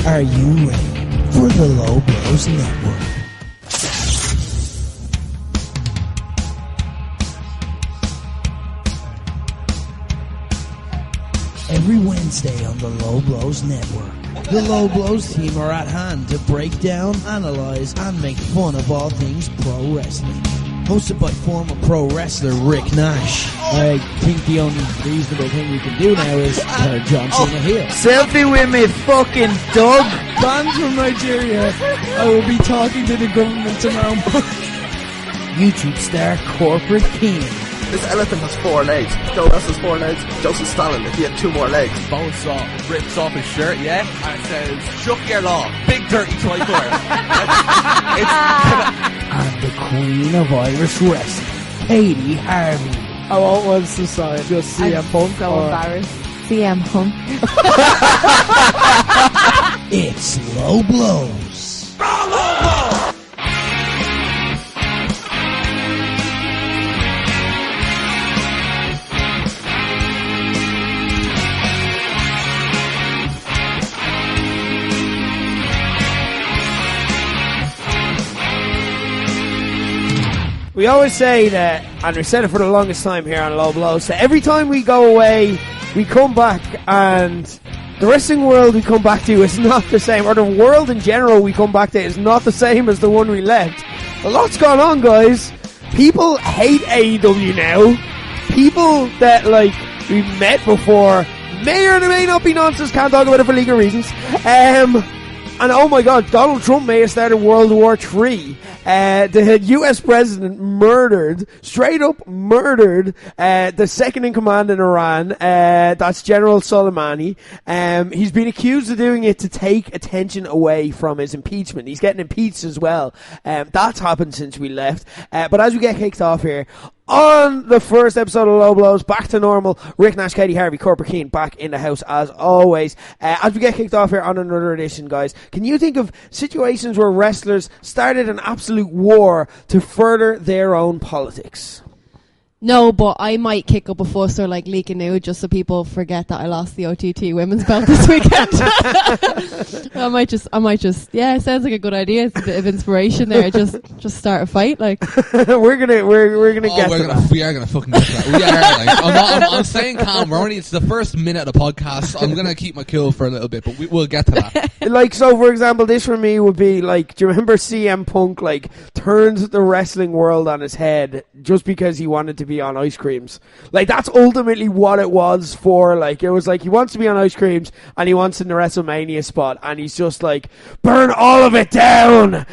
Are you ready for the Low Blows Network? Every Wednesday on the Low Blows Network, the Low Blows team are at hand to break down, analyse and make fun of all things pro wrestling. Hosted by former pro wrestler Rick Nash. I think the only reasonable thing you can do now is John Cena heel. Selfie with me fucking dog. Banned from Nigeria. I will be talking to the government tomorrow. YouTube star Corporate King. This elephant has 4 legs. Joe Russell's 4 legs. Joseph Stalin, if he had 2 more legs. Bonesaw rips off his shirt, yeah, and it says, "Chuck your law, big dirty tricor." And the Queen of Irish Wrestling, Katey Harvey. I won't want to sign. Just CM Punk. So embarrassed. CM Punk. It's Low Blows. We always say that, and we said it for the longest time here on Low Blows, that every time we go away, we come back and the wrestling world we come back to is not the same, or the world in general we come back to is not the same as the one we left. A lot's gone on, guys. People hate AEW now. People that, like, we've met before may or may not be nonsense, can't talk about it for legal reasons. And oh my god, Donald Trump may have started World War III. The US president straight up murdered, the second in command in Iran, that's General Soleimani. He's been accused of doing it to take attention away from his impeachment. He's getting impeached as well. That's happened since we left. But as we get kicked off here, on the first episode of Low Blows, back to normal, Rick Nash, Katey Harvey, Corporate Keen, back in the house as always. As we get kicked off here on another edition, guys, can you think of situations where wrestlers started an absolute war to further their own politics? No, but I might kick up a fuss or like leak a nude just so people forget that I lost the OTT women's belt this weekend. I might just, yeah, it sounds like a good idea. It's a bit of inspiration there. Just start a fight, like. We're gonna get to that. We are gonna fucking get to that. We are, like, I'm staying calm. It's the first minute of the podcast. So I'm gonna keep my cool for a little bit, but we'll get to that. Like, so for example, this for me would be like, do you remember CM Punk, like, turned the wrestling world on his head just because he wanted to be on ice creams? Like, that's ultimately what it was for. Like, it was like he wants to be on ice creams and he wants in the WrestleMania spot and he's just like, burn all of it down.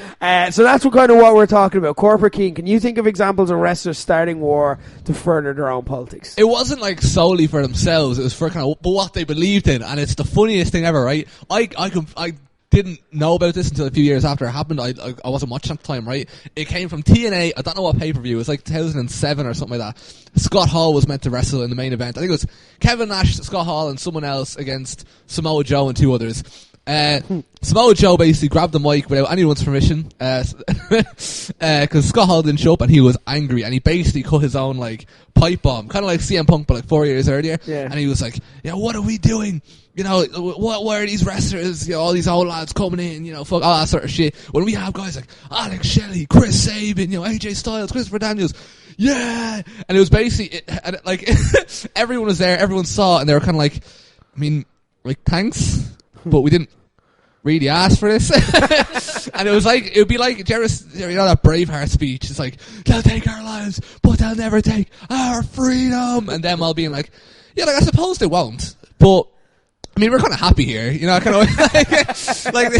So that's what we're talking about. Corporate King, can you think of examples of wrestlers starting war to further their own politics? It wasn't like solely for themselves. It was for kind of what they believed in, and it's the funniest thing ever, right? I didn't know about this until a few years after it happened. I wasn't watching at the time, right? It came from TNA. I don't know what pay-per-view. It was like 2007 or something like that. Scott Hall was meant to wrestle in the main event. I think it was Kevin Nash, Scott Hall, and someone else against Samoa Joe and 2 others. Samoa Joe basically grabbed the mic without anyone's permission, because Scott Hall didn't show up and he was angry and he basically cut his own, like, pipe bomb, kind of like CM Punk but like 4 years earlier. Yeah. And he was like, yeah, what are we doing? You know, why are these wrestlers, you know, all these old lads coming in, you know, fuck all that sort of shit, when we have guys like Alex Shelley, Chris Sabin, you know, AJ Styles, Christopher Daniels, yeah. And it was basically like everyone was there, everyone saw it, and they were kind of like, I mean, like, thanks, but we didn't really ask for this. And it would be like, you know that Braveheart speech, it's like, they'll take our lives but they'll never take our freedom, and them all being like, yeah, like, I suppose they won't, but I mean, we're kind of happy here, you know, kind of like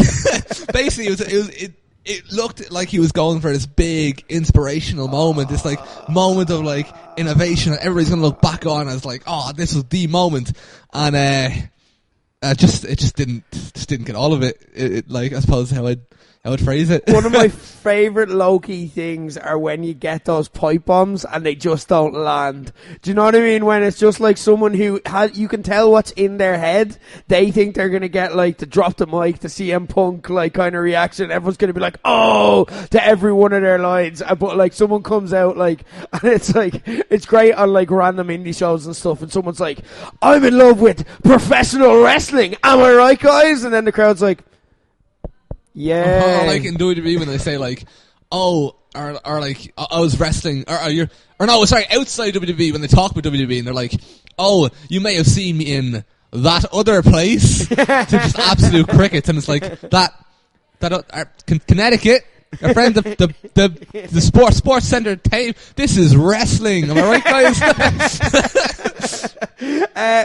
basically it looked like he was going for this big inspirational moment, this like moment of like innovation that everybody's going to look back on as like, oh, this was the moment. And it just didn't get all of it. Like, I suppose how I'd phrase it. One of my favourite low-key things are when you get those pipe bombs and they just don't land. Do you know what I mean? When it's just like someone who you can tell what's in their head. They think they're going to get like the drop the mic, the CM Punk like kind of reaction. Everyone's going to be like, oh, to every one of their lines. But like someone comes out like, and it's like, it's great on like random indie shows and stuff. And someone's like, I'm in love with professional wrestling. Am I right, guys? And then the crowd's like, Yeah. Or like in WWE when they say like, oh, or like I was wrestling, or no, sorry, outside WWE when they talk about WWE and they're like, oh, you may have seen me in that other place. To just absolute crickets, and it's like that Connecticut. Our friend, the sports center tape. This is wrestling. Am I right, guys?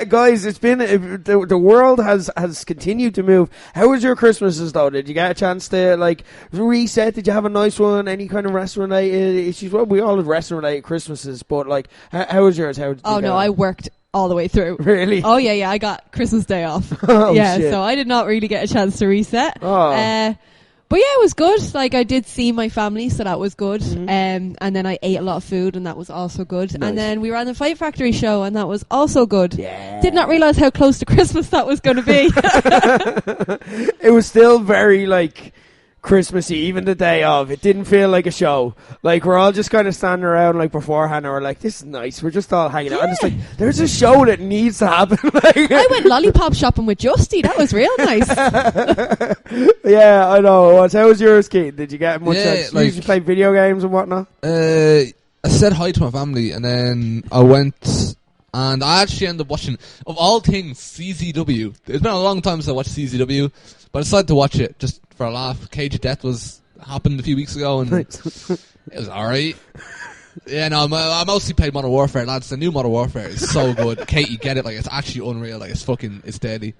Guys, it's been the world has continued to move. How was your Christmases though? Did you get a chance to like reset? Did you have a nice one? Any kind of wrestling related issues? Well, we all have wrestling related Christmases, but like, how was yours? How did you go? I worked all the way through. Really? Oh yeah, I got Christmas Day off. Oh, yeah, shit. so I did not really get a chance to reset. Oh. But yeah, it was good. Like, I did see my family, so that was good. And then I ate a lot of food, and that was also good. Nice. And then we ran the Fight Factory show, and that was also good. Yeah. Did not realise how close to Christmas that was going to be. It was still very like Christmassy, even the day of. It didn't feel like a show. Like, we're all just kind of standing around like beforehand, and we're like, this is nice. We're just all hanging out. And it's like, there's a show that needs to happen. Like, I went lollipop shopping with Justy. That was real nice. yeah, I know. How was yours, Keith? Did you get much? Yeah, Did you usually play video games and whatnot? I said hi to my family, and then I went, and I actually ended up watching, of all things, CZW. It's been a long time since I watched CZW, but I decided to watch it just for a laugh. Cage of Death happened a few weeks ago, and it was alright. Yeah, no, I mostly played Modern Warfare, lads. The new Modern Warfare is so good. Katey, get it? Like, it's actually unreal. Like, it's deadly.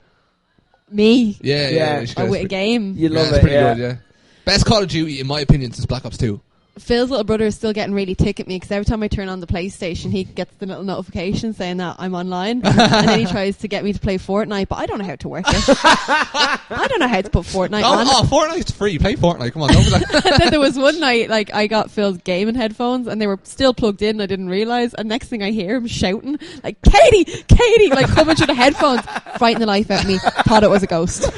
Me? Yeah. With a game. You love it's it, pretty yeah. good, yeah. Best Call of Duty, in my opinion, since Black Ops 2. Phil's little brother is still getting really tick at me because every time I turn on the PlayStation, he gets the little notification saying that I'm online, and then he tries to get me to play Fortnite, but I don't know how to work it. I don't know how to put Fortnite on. Oh, Fortnite's free. Play Fortnite. Come on, don't be like. Then there was one night, like, I got Phil's gaming headphones, and they were still plugged in. I didn't realise, and next thing I hear him shouting, like, Katey, like, coming through the headphones, frightened the life out of me. Thought it was a ghost.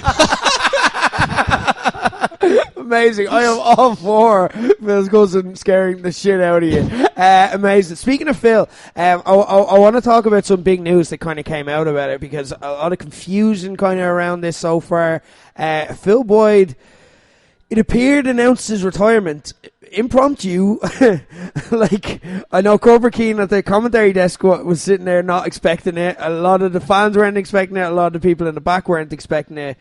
Amazing. I am all for Phil's cousin scaring the shit out of you. Amazing. Speaking of Phil, I want to talk about some big news that kind of came out about it, because a lot of confusion kind of around this so far. Phil Boyd, it appeared, announced his retirement. Impromptu. Like, I know Cobra Keen at the commentary desk was sitting there not expecting it. A lot of the fans weren't expecting it. A lot of the people in the back weren't expecting it.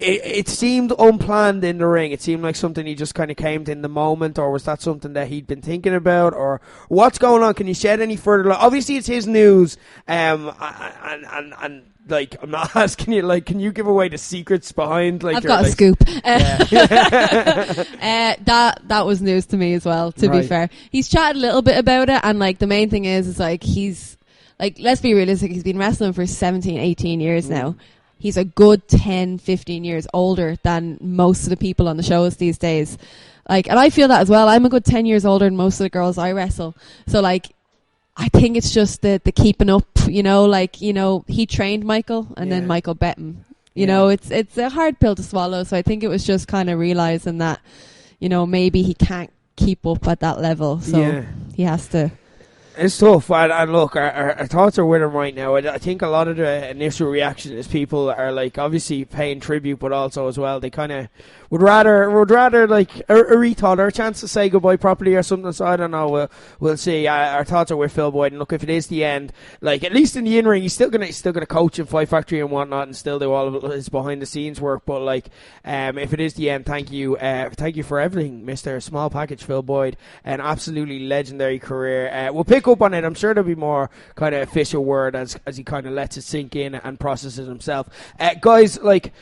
It seemed unplanned in the ring. It seemed like something he just kind of came to in the moment, or was that something that he'd been thinking about, or what's going on? Can you shed any further light? Obviously, it's his news, and like, I'm not asking you, like, can you give away the secrets behind, like, I've got a like, scoop. yeah. That was news to me as well, to be fair. He's chatted a little bit about it, and like, the main thing is like, he's like, let's be realistic, he's been wrestling for 17, 18 years now. He's a good 10, 15 years older than most of the people on the shows these days. Like, and I feel that as well. I'm a good 10 years older than most of the girls I wrestle. So, like, I think it's just the keeping up, you know, like, you know, he trained Michael, and then Michael bet him. You know, it's a hard pill to swallow. So I think it was just kind of realizing that, you know, maybe he can't keep up at that level. So he has to. It's tough, and look, our thoughts are with him right now. I think a lot of the initial reaction is people are like, obviously paying tribute, but also as well, they kind of would rather like a rethought or a chance to say goodbye properly or something. So I don't know. We'll see. Our thoughts are with Phil Boyd, and look, if it is the end, like, at least in the in ring, he's still gonna coach in Fight Factory and whatnot, and still do all of his behind the scenes work. But like, if it is the end, thank you for everything, Mr. Small Package Phil Boyd. An absolutely legendary career. We'll pick up on it. I'm sure there'll be more kind of official word as he kind of lets it sink in and processes himself. Guys, like,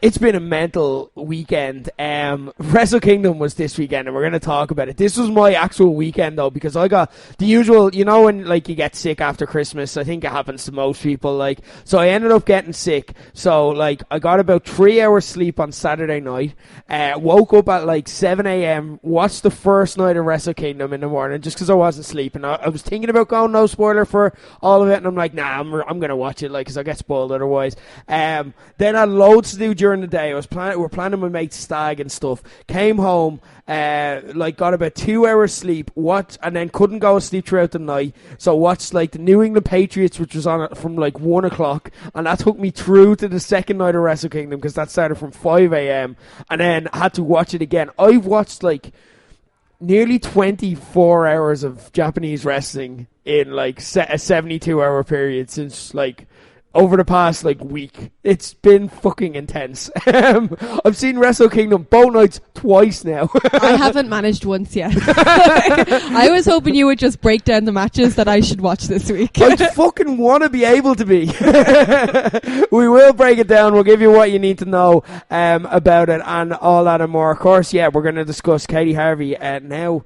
it's been a mental weekend. Wrestle Kingdom was this weekend, and we're going to talk about it. This was my actual weekend, though, because I got the usual, you know, when, like, you get sick after Christmas. I think it happens to most people. Like, so I ended up getting sick. So, like, I got about 3 hours sleep on Saturday night. Woke up at, like, 7 a.m., watched the first night of Wrestle Kingdom in the morning, just because I wasn't sleeping. I was thinking about going no spoiler for all of it, and I'm like, nah, I'm going to watch it, like, because I get spoiled otherwise. Then I had loads to do during the day. We're planning my mate's stag and stuff. Came home, got about 2 hours sleep, and then couldn't go to sleep throughout the night. So watched like the New England Patriots, which was on from like 1 o'clock, and that took me through to the second night of Wrestle Kingdom because that started from 5 a.m. and then had to watch it again. I've watched like nearly 24 hours of Japanese wrestling in like a 72-hour period since like over the past like week. It's been fucking intense. I've seen Wrestle Kingdom both nights twice now. I haven't managed once yet. I was hoping you would just break down the matches that I should watch this week. I fucking want to be able to be. We will break it down. We'll give you what you need to know about it and all that and more. Of course, yeah, we're going to discuss Katey Harvey, now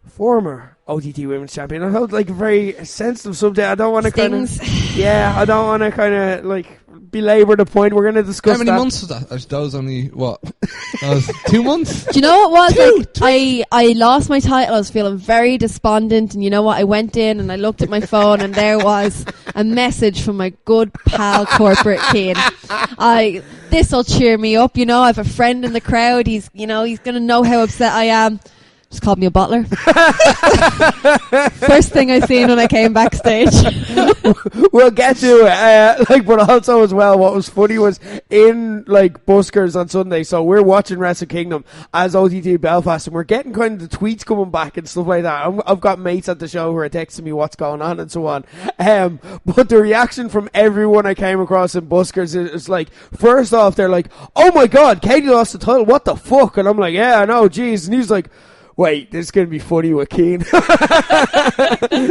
former OTT Women's Champion. I felt like a very sensitive subject. I don't want to kind of... Yeah, I don't want to kind of like belabor the point. We're going to discuss How many months was that? That was only, what? That was 2 months? Do you know what it was? I lost my title. I was feeling very despondent. And you know what? I went in and I looked at my phone and there was a message from my good pal, Corporate Kane. This'll cheer me up. You know, I have a friend in the crowd. He's going to know how upset I am. Just called me a bottler. First thing I seen when I came backstage. We'll get to it. But also as well, what was funny was in like buskers on Sunday. So we're watching Wrestle Kingdom as OTT Belfast, and we're getting kind of the tweets coming back and stuff like that. I've got mates at the show who are texting me what's going on and so on. But the reaction from everyone I came across in buskers is like, first off, they're like, "Oh my God, Katey lost the title. What the fuck?" And I'm like, "Yeah, I know, jeez." And he's like, "Wait, this is going to be funny with Keane."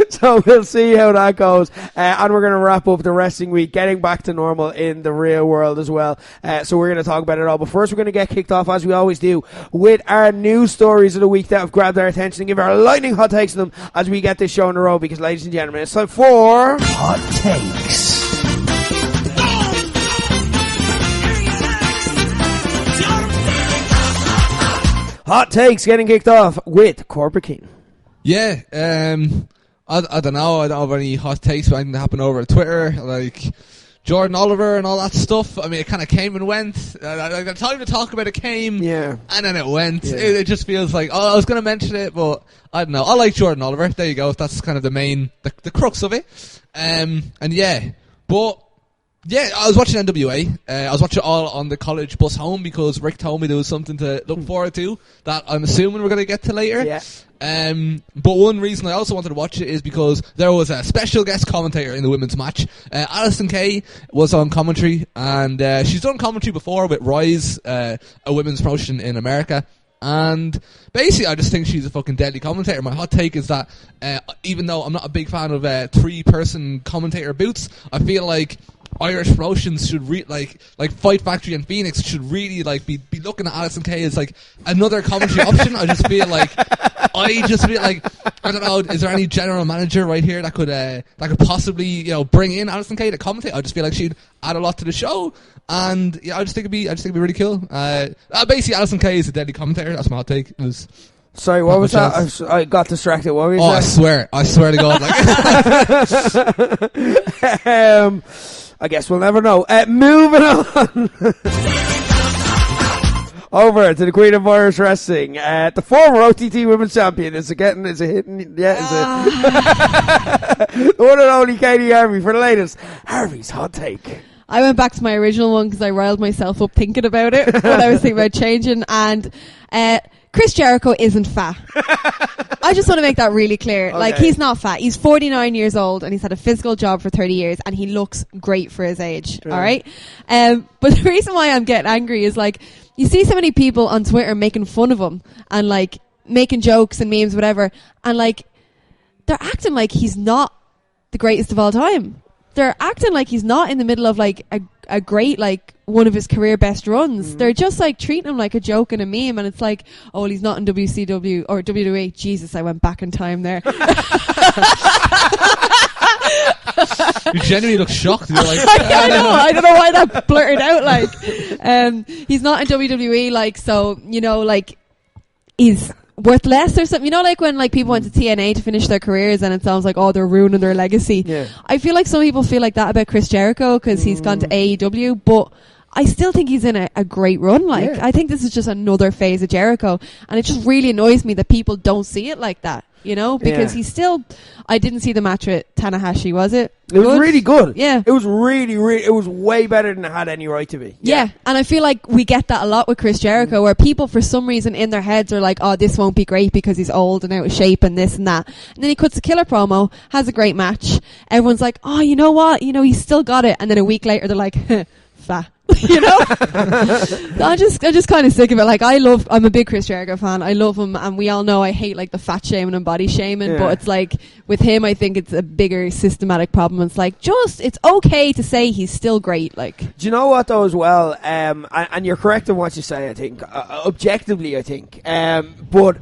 So we'll see how that goes. And we're going to wrap up the wrestling week, getting back to normal in the real world as well. So we're going to talk about it all. But first, we're going to get kicked off, as we always do, with our news stories of the week that have grabbed our attention and give our lightning hot takes to them as we get this show in a row. Because, ladies and gentlemen, it's time for Hot Takes. Hot Takes, getting kicked off with Corporate King. Yeah, I don't know. I don't have any hot takes or anything that happened over Twitter, like Jordan Oliver and all that stuff. I mean, it kind of came and went. The time to talk about it came, yeah, and then it went. Yeah. It just feels like, I was going to mention it, but I don't know. I like Jordan Oliver. There you go. That's kind of the main, the crux of it. And yeah, but... Yeah, I was watching NWA. I was watching it all on the college bus home because Rick told me there was something to look forward to that I'm assuming we're going to get to later. Yeah. But one reason I also wanted to watch it is because there was a special guest commentator in the women's match. Alyson Kay was on commentary, and she's done commentary before with Rise, a women's promotion in America. And basically, I just think she's a fucking deadly commentator. My hot take is that even though I'm not a big fan of 3-person commentator boots, I feel like Irish promotions should like Fight Factory and Phoenix should really like be looking at Alyson Kay as like another commentary option. I just feel like I don't know, is there any general manager right here that could possibly bring in Alyson Kay to commentate? I just feel like she'd add a lot to the show, and yeah, I just think it'd be really cool. Basically, Alyson Kay is a deadly commentator. That's my hot take. It was. Sorry, what was that? I got distracted. What were you saying? I swear to God. Like. I guess we'll never know. Moving on. Over to the Queen of Irish Wrestling. The former OTT Women's Champion. Is it hitting? Yeah, the one and only Katey Harvey for the latest Harvey's Hot Take. I went back to my original one because I riled myself up thinking about it when I was thinking about changing. And Chris Jericho isn't fat. I just want to make that really clear. Okay. Like, he's not fat. He's 49 years old and he's had a physical job for 30 years and he looks great for his age. True. All right? But the reason why I'm getting angry is, like, you see so many people on Twitter making fun of him and, like, making jokes and memes, whatever. And, like, they're acting like he's not the greatest of all time. They're acting like he's not in the middle of, like, a great, like, one of his career best runs. They're just, like, treating him like a joke and a meme, and it's like, oh, well, he's not in WCW or WWE. Jesus, I went back in time there. You genuinely look shocked. You're like, I don't know why that blurted out, like. He's not in WWE, like, so, like, he's worth less or something. Like when like people went to TNA to finish their careers and it sounds like, oh, they're ruining their legacy. Yeah. I feel like some people feel like that about Chris Jericho because he's gone to AEW, but I still think he's in a great run. Like, I think this is just another phase of Jericho, and it just really annoys me that people don't see it like that. You know, because he's still. I didn't see the match with Tanahashi. Was it? It was really good. Yeah, it was really. It was way better than it had any right to be. Yeah, and I feel like we get that a lot with Chris Jericho, where people, for some reason, in their heads are like, "Oh, this won't be great because he's old and out of shape and this and that." And then he cuts a killer promo, has a great match. Everyone's like, "Oh, you know what? You know, he's still got it." And then a week later, they're like, "Fat." You know, I'm just kind of sick of it. Like, I'm a big Chris Jericho fan. I love him, and we all know I hate like the fat shaming and body shaming. But it's like with him, I think it's a bigger systematic problem. It's like it's okay to say he's still great. Like, do you know what though as well? And you're correct in what you say. I think objectively, I think, but.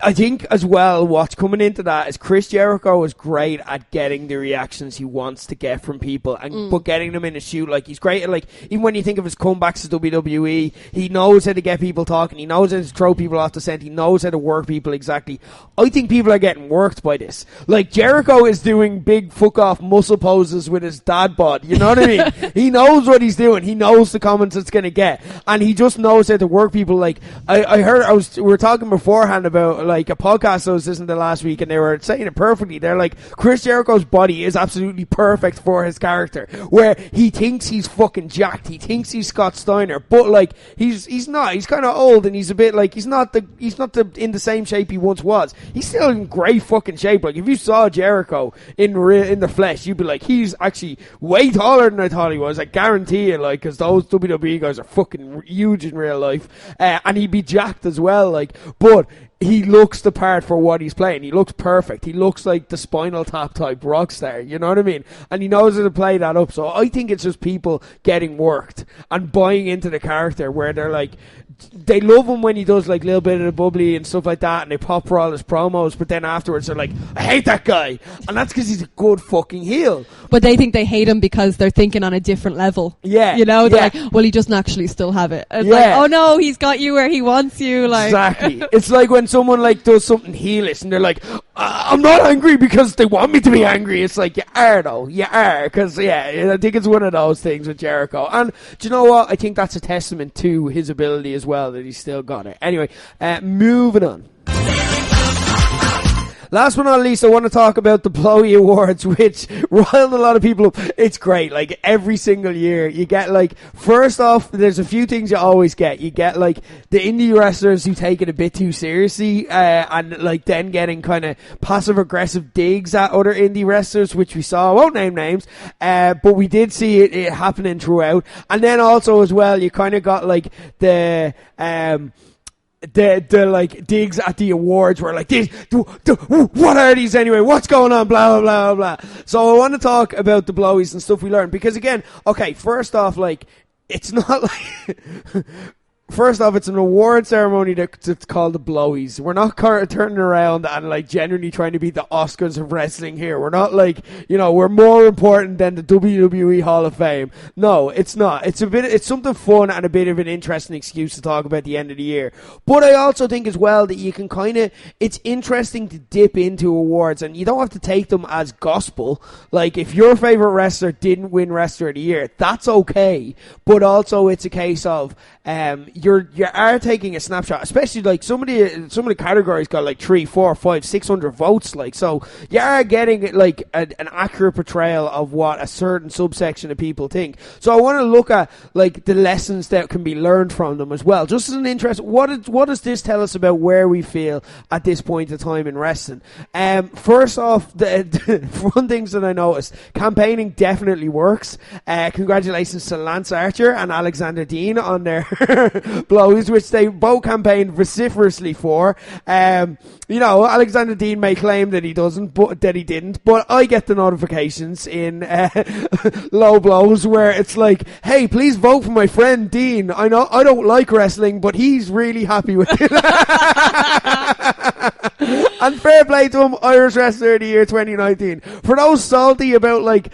I think as well what's coming into that is Chris Jericho is great at getting the reactions he wants to get from people and but getting them in a shoot. Like, he's great at, like, even when you think of his comebacks to WWE, he knows how to get people talking, he knows how to throw people off the scent, he knows how to work people exactly. I think people are getting worked by this. Like, Jericho is doing big fuck off muscle poses with his dad bod, you know what I mean? He knows what he's doing, he knows the comments it's gonna get, and he just knows how to work people. Like, we were talking beforehand about like a podcast I was listening to last week, and they were saying it perfectly. They're like, Chris Jericho's body is absolutely perfect for his character, where he thinks he's fucking jacked, he thinks he's Scott Steiner, but like he's not. He's kind of old, and he's a bit like he's not in the same shape he once was. He's still in great fucking shape. Like, if you saw Jericho in the flesh, you'd be like, he's actually way taller than I thought he was. I guarantee it, like, because those WWE guys are fucking huge in real life, and he'd be jacked as well. Like, but he looks the part for what he's playing. He looks perfect. He looks like the Spinal Tap type rock star, you know what I mean? And he knows how to play that up. So I think it's just people getting worked and buying into the character, where they're like, they love him when he does like a little bit of the bubbly and stuff like that, and they pop for all his promos, but then afterwards they're like, I hate that guy. And that's because he's a good fucking heel. But they think they hate him because they're thinking on a different level. Yeah. You know, they're like, well, he doesn't actually still have it. It's like, oh no, he's got you where he wants you. Like, exactly. It's like when someone like does something heelish and they're like, I'm not angry because they want me to be angry. It's like, you are though. You are. Because, I think it's one of those things with Jericho. And do you know what? I think that's a testament to his ability as well, that he's still got it. Anyway, moving on. Last but not least, I want to talk about the Blowies Awards, which riled a lot of people up. It's great. Like, every single year, you get, like, first off, there's a few things you always get. You get, like, the indie wrestlers who take it a bit too seriously, and, like, then getting kind of passive-aggressive digs at other indie wrestlers, which we saw. I won't name names, but we did see it happening throughout. And then also, as well, you kind of got, like, the like digs at the awards where like this, what are these anyway? What's going on? Blah blah blah blah. So I want to talk about the Blowies and stuff we learned, because again, okay, first off, like, it's not like first off, it's an award ceremony that's called the Blowies. We're not turning around and like genuinely trying to be the Oscars of wrestling here. We're not like, we're more important than the WWE Hall of Fame. No, it's not. It's something fun and a bit of an interesting excuse to talk about the end of the year. But I also think as well that you can it's interesting to dip into awards, and you don't have to take them as gospel. Like, if your favorite wrestler didn't win Wrestler of the Year, that's okay. But also it's a case of, you are taking a snapshot, especially like some of the categories got like 300, 400, 500, 600 votes, like, so you are getting like an accurate portrayal of what a certain subsection of people think. So I want to look at like the lessons that can be learned from them as well, just as an interest. What does this tell us about where we feel at this point of time in wrestling? First off, the one things that I noticed, campaigning definitely works. Congratulations to Lance Archer and Alexander Dean on their Blowies, which they both campaigned vociferously for. Alexander Dean may claim that he didn't, but I get the notifications in Low Blows where it's like, hey, please vote for my friend Dean. I know I don't like wrestling, but he's really happy with it. And fair play to him, Irish Wrestler of the Year 2019. For those salty about like,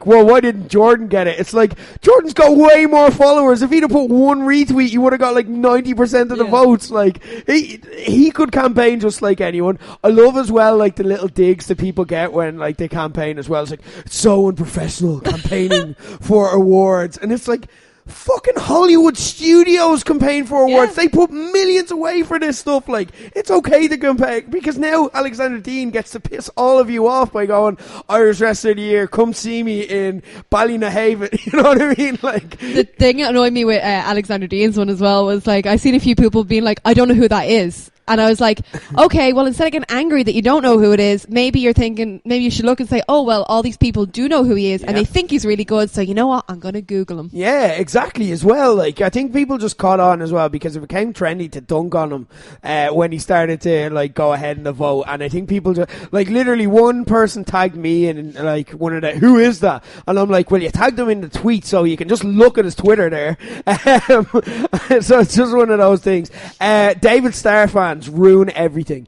well, why didn't Jordan get it? It's like, Jordan's got way more followers. If he'd have put one retweet, he would have got like 90% of the votes. Like, he could campaign just like anyone. I love as well, like, the little digs that people get when, like, they campaign as well. It's like, it's so unprofessional campaigning for awards. And it's like, fucking Hollywood studios campaign for awards. They put millions away for this stuff. Like, it's okay to campaign, because now Alexander Dean gets to piss all of you off by going, Irish Wrestler of the Year, come see me in Ballynahaven. You know what I mean? Like, the thing that annoyed me with Alexander Dean's one as well was, like, I seen a few people being like, I don't know who that is. And I was like, okay, well, instead of getting angry that you don't know who it is, maybe you're thinking, maybe you should look and say, oh, well, all these people do know who he is, and they think he's really good, so you know what, I'm going to Google him. Yeah, exactly, as well. Like, I think people just caught on as well, because it became trendy to dunk on him when he started to, like, go ahead in the vote. And I think people just, like, literally one person tagged me in, like, one of the, who is that? And I'm like, well, you tagged him in the tweet, so you can just look at his Twitter there. So it's just one of those things. David Starr fans ruin everything.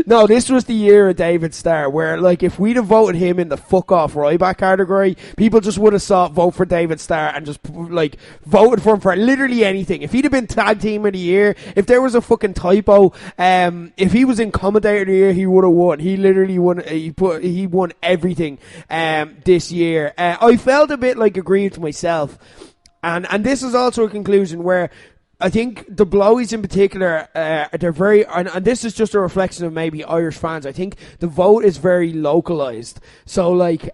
No, this was the year of David Starr, where, like, if we'd have voted him in the fuck off Ryback category, people just would have sought vote for David Starr and just, like, voted for him for literally anything. If he'd have been tag team of the year, if there was a fucking typo, if he was in commentator of the year, he would have won. He literally won. He won everything this year. I felt a bit like aggrieved myself, and this is also a conclusion where I think the Blowies in particular, they're very, and this is just a reflection of maybe Irish fans. I think the vote is very localized. So, like,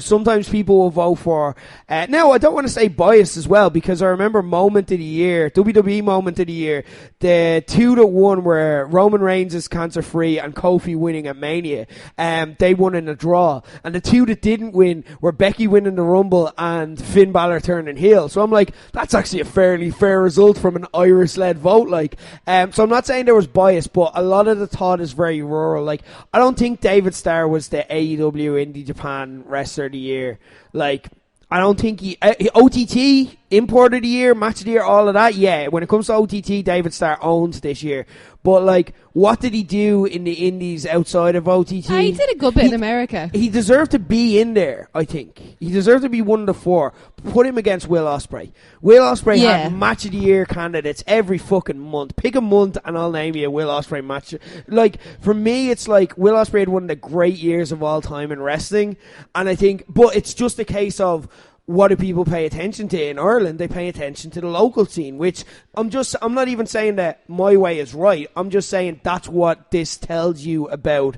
sometimes people will vote for, now I don't want to say bias as well, because I remember moment of the year, WWE moment of the year, the two that won were Roman Reigns is cancer free and Kofi winning at Mania. They won in a draw, and the two that didn't win were Becky winning the Rumble and Finn Balor turning heel. So I'm like, that's actually a fairly fair result from an Irish led vote. Like, so I'm not saying there was bias, but a lot of the thought is very rural. Like, I don't think David Starr was the AEW Indie Japan Wrestler of the Year. Like, I don't think he OTT Import of the Year, Match of the Year, all of that. Yeah, when it comes to OTT, David Starr owns this year. But, like, what did he do in the indies outside of OTT? He did a good bit in America. He deserved to be in there, I think. He deserved to be one of the four. Put him against Will Ospreay. Will Ospreay had Match of the Year candidates every fucking month. Pick a month and I'll name you a Will Ospreay match. Like, for me, it's like Will Ospreay had one of the great years of all time in wrestling. And I think, but it's just a case of, what do people pay attention to in Ireland? They pay attention to the local scene, which I'm not even saying that my way is right. I'm just saying that's what this tells you about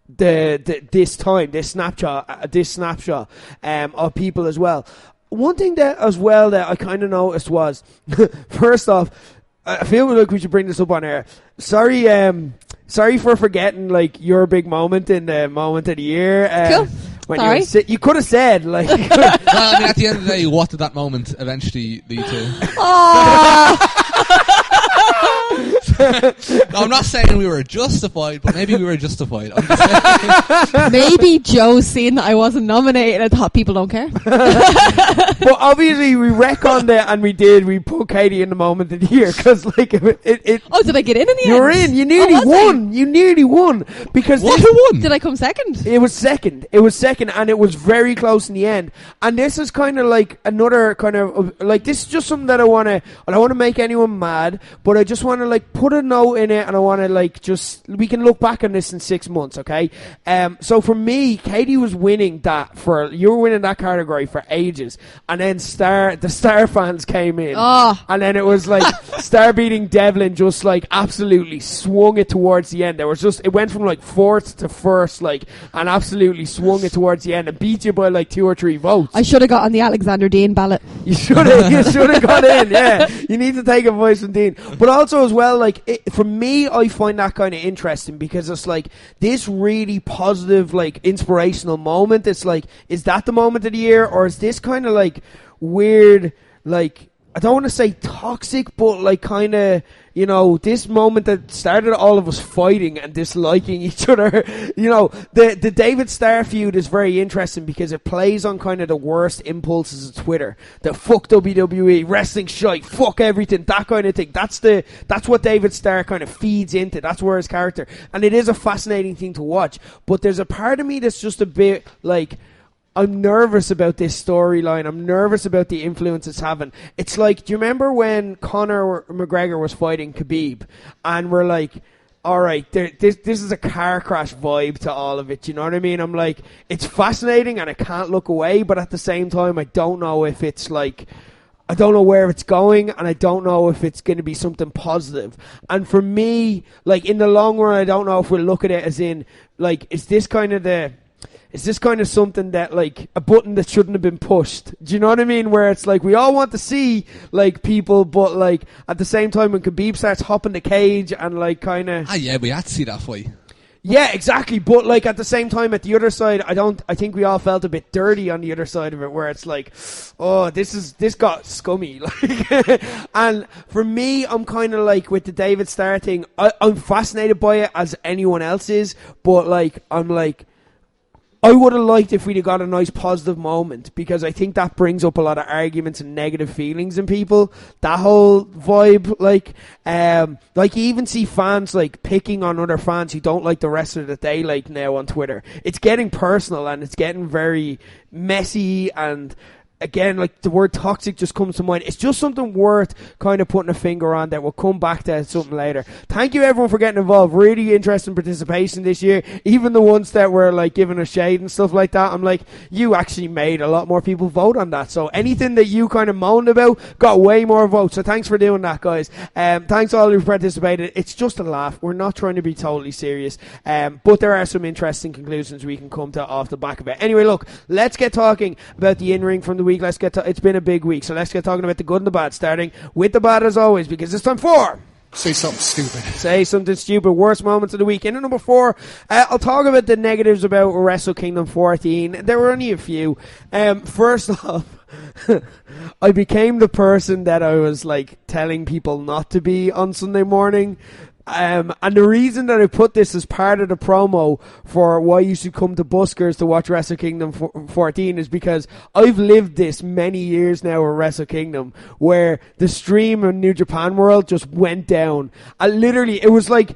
this snapshot of people as well. One thing that I kind of noticed was, first off, I feel like we should bring this up on air. Sorry for forgetting, like, your big moment in the moment of the year. Cool. When you could have said, like... Well, I mean, at the end of the day, what did that moment eventually lead to? No, I'm not saying we were justified, but maybe we were justified. I'm just saying. Maybe Joe seen that I wasn't nominated and thought people don't care. But obviously we reckoned it, and we put Katey in the moment of the year, because, like, it oh, did I get in the end? You were in. You nearly won. You nearly won. Because what? Who won? Did I come second? It was second, and it was very close in the end. And this is kind of like another kind of, like, this is just something that I don't want to make anyone mad, but I just want to, like, put a note in it, and I want to, like, we can look back on this in 6 months, okay? So for me, Katey was winning you were winning that category for ages, and then the Star fans came in, and then it was like Star beating Devlin just, like, absolutely swung it towards the end. It went from, like, fourth to first, like, and absolutely swung it towards the end and beat you by, like, 2 or 3 votes. I should have got on the Alexander Dean ballot. You should have got in, yeah. You need to take advice from Dean. But also as well, like, for me, I find that kind of interesting, because it's like this really positive, like, inspirational moment. It's like, is that the moment of the year, or is this kind of, like, weird, like, I don't want to say toxic, but like kind of, you know, this moment that started all of us fighting and disliking each other. You know, the David Starr feud is very interesting because it plays on kind of the worst impulses of Twitter. The fuck WWE, wrestling shite, fuck everything, that kind of thing. That's what David Starr kind of feeds into. That's where his character, and it is a fascinating thing to watch. But there's a part of me that's just a bit like, I'm nervous about this storyline. I'm nervous about the influence it's having. It's like, do you remember when Conor McGregor was fighting Khabib? And we're like, all right, this is a car crash vibe to all of it. You know what I mean? I'm like, it's fascinating and I can't look away. But at the same time, I don't know if it's like, I don't know where it's going, and I don't know if it's going to be something positive. And for me, like, in the long run, I don't know if we'll look at it as in, like, is this kind of something that, like, a button that shouldn't have been pushed? Do you know what I mean? Where it's like, we all want to see, like, people, but, like, at the same time, when Khabib starts hopping the cage and, like, kind of... Ah, yeah, we had to see that fight. Yeah, exactly. But, like, at the same time, at the other side, I think we all felt a bit dirty on the other side of it, where it's like, oh, this got scummy. Like, and for me, I'm kind of like, with the David Starr thing, I'm fascinated by it as anyone else is, but, like, I'm like, I would have liked if we'd have got a nice positive moment, because I think that brings up a lot of arguments and negative feelings in people. That whole vibe, like you even see fans like picking on other fans who don't like the wrestler that they like now on Twitter. It's getting personal and it's getting very messy, and again, like, the word toxic just comes to mind. It's just something worth kind of putting a finger on that we'll come back to something later. Thank you, everyone, for getting involved. Really interesting participation this year. Even the ones that were, like, giving us shade and stuff like that, I'm like, you actually made a lot more people vote on that. So anything that you kind of moaned about got way more votes. So thanks for doing that, guys. Thanks to all who participated. It's just a laugh. We're not trying to be totally serious. But there are some interesting conclusions we can come to off the back of it. Anyway, look, let's get talking about the in-ring from the week. It's been a big week, so let's get talking about the good and the bad, starting with the bad as always, because it's time for Say something stupid. Say something stupid. Worst moments of the week. In at number 4, I'll talk about the negatives about Wrestle Kingdom 14. There were only a few. First off, I became the person that I was like telling people not to be on Sunday morning. And the reason that I put this as part of the promo for why you should come to Buskers to watch Wrestle Kingdom 14 is because I've lived this many years now at Wrestle Kingdom, where the stream in New Japan World just went down. Literally, it was like,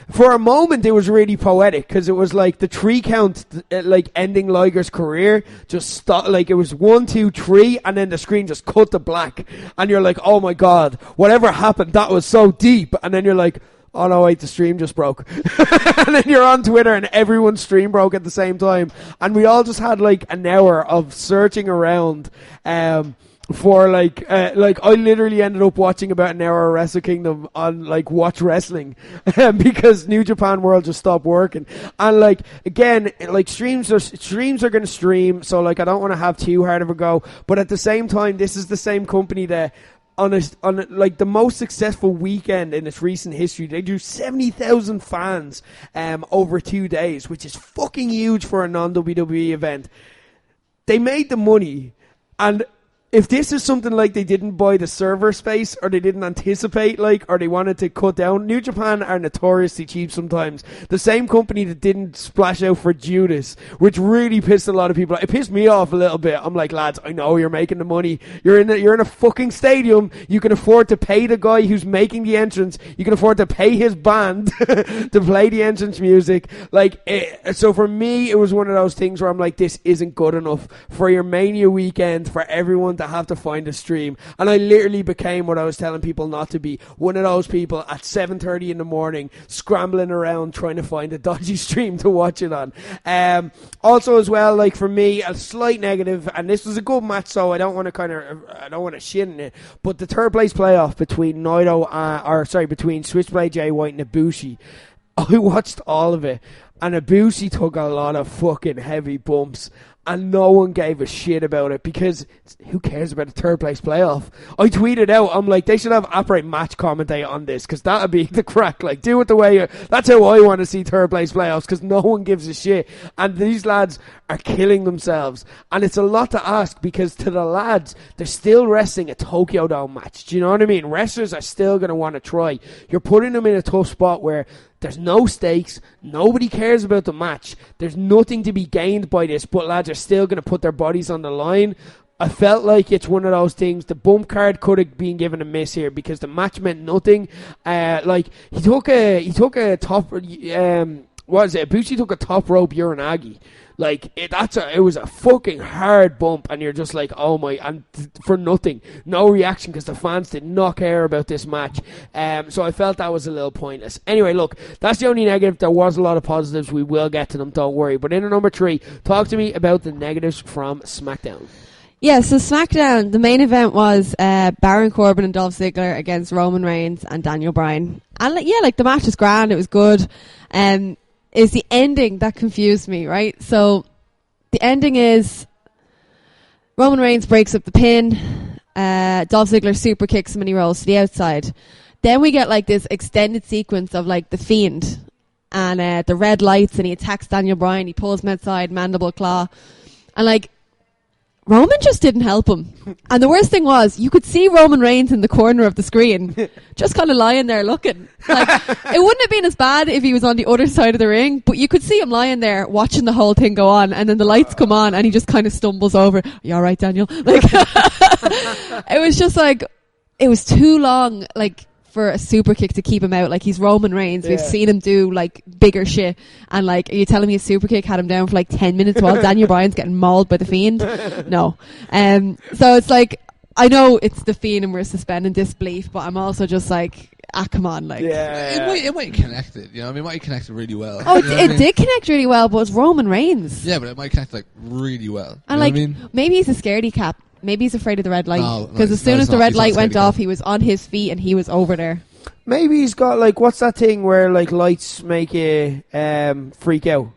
for a moment, it was really poetic, because it was like the 3 count, like ending Liger's career, just stopped. Like, it was 1, 2, 3, and then the screen just cut to black, and you're like, oh my god, whatever happened, that was so deep. And then you're like, oh no, wait, the stream just broke. And then you're on Twitter and everyone's stream broke at the same time. And we all just had like an hour of searching around for like I literally ended up watching about an hour of Wrestle Kingdom on like Watch Wrestling because New Japan World just stopped working. And like, again, like streams are going to stream, so like I don't want to have too hard of a go. But at the same time, this is the same company that on like the most successful weekend in its recent history, they drew 70,000 fans over 2 days, which is fucking huge for a non-WWE event. They made the money, and if this is something like they didn't buy the server space, or they didn't anticipate, like, or they wanted to cut down, New Japan are notoriously cheap sometimes. The same company that didn't splash out for Judas, which really pissed a lot of people off. It pissed me off a little bit. I'm like, lads, I know you're making the money. You're in a fucking stadium. You can afford to pay the guy who's making the entrance. You can afford to pay his band to play the entrance music. Like, so for me, it was one of those things where I'm like, this isn't good enough for your Mania weekend, for everyone to have to find a stream. And I literally became what I was telling people not to be, one of those people at 7:30 in the morning scrambling around trying to find a dodgy stream to watch it on. Also as well, like for me, a slight negative, and this was a good match, so I don't want to shit in it, but the third place playoff between between Switchblade Jay White and Ibushi, I watched all of it, and Ibushi took a lot of fucking heavy bumps, and no one gave a shit about it because who cares about a third place playoff? I tweeted out, I'm like, they should have upright match commentate on this because that'd be the crack. Like, do it the way that's how I want to see third place playoffs because no one gives a shit. And these lads are killing themselves. And it's a lot to ask because to the lads, they're still wrestling a Tokyo Dome match. Do you know what I mean? Wrestlers are still going to want to try. You're putting them in a tough spot where there's no stakes. Nobody cares about the match. There's nothing to be gained by this, but lads are still going to put their bodies on the line. I felt like it's one of those things. The bump card could have been given a miss here because the match meant nothing. Like he took a top. What is it? Ibushi took a top rope uranagi. Like it was a fucking hard bump, and you're just like, oh my, and for nothing, no reaction because the fans did not care about this match. So I felt that was a little pointless. Anyway, look, that's the only negative. There was a lot of positives. We will get to them, don't worry. But in at number 3, talk to me about the negatives from SmackDown. Yeah, so SmackDown, the main event was Baron Corbin and Dolph Ziggler against Roman Reigns and Daniel Bryan. And the match was grand, it was good. Is the ending that confused me, right? So the ending is Roman Reigns breaks up the pin, Dolph Ziggler super kicks him and he rolls to the outside. Then we get like this extended sequence of like the Fiend and the red lights, and he attacks Daniel Bryan, he pulls him outside, mandible claw, and like Roman just didn't help him. And the worst thing was, you could see Roman Reigns in the corner of the screen, just kind of lying there looking. Like, it wouldn't have been as bad if he was on the other side of the ring, but you could see him lying there watching the whole thing go on, and then the lights come on, and he just kind of stumbles over. Are you all right, Daniel? Like, it was just like, it was too long, like, for a super kick to keep him out. Like, he's Roman Reigns. We've seen him do like bigger shit, and like, are you telling me a super kick had him down for like 10 minutes while Daniel Bryan's getting mauled by the Fiend? No. So it's like, I know it's the Fiend and we're suspending disbelief, but I'm also just like, come on, like. It might connect it, you know. I mean, it might connect it really well. Oh, it did connect really well, but it's Roman Reigns. Yeah, but it might connect like really well. And like, maybe he's a scaredy cat. Maybe he's afraid of the red light. Because as soon as the red light went off, he was on his feet and he was over there. Maybe he's got like, what's that thing where like lights make you freak out?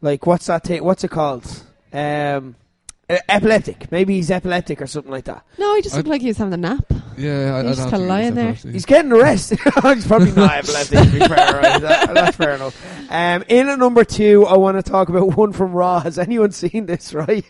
Like, what's that thing? What's it called? Epileptic. Maybe he's epileptic or something like that. No, he just looked like he was having a nap. Yeah, I He's just kind of lying there. He's getting arrested. He's probably not epileptic, to be fair, right? That's fair enough. In at number 2, I want to talk about one from Raw. Has anyone seen this, right?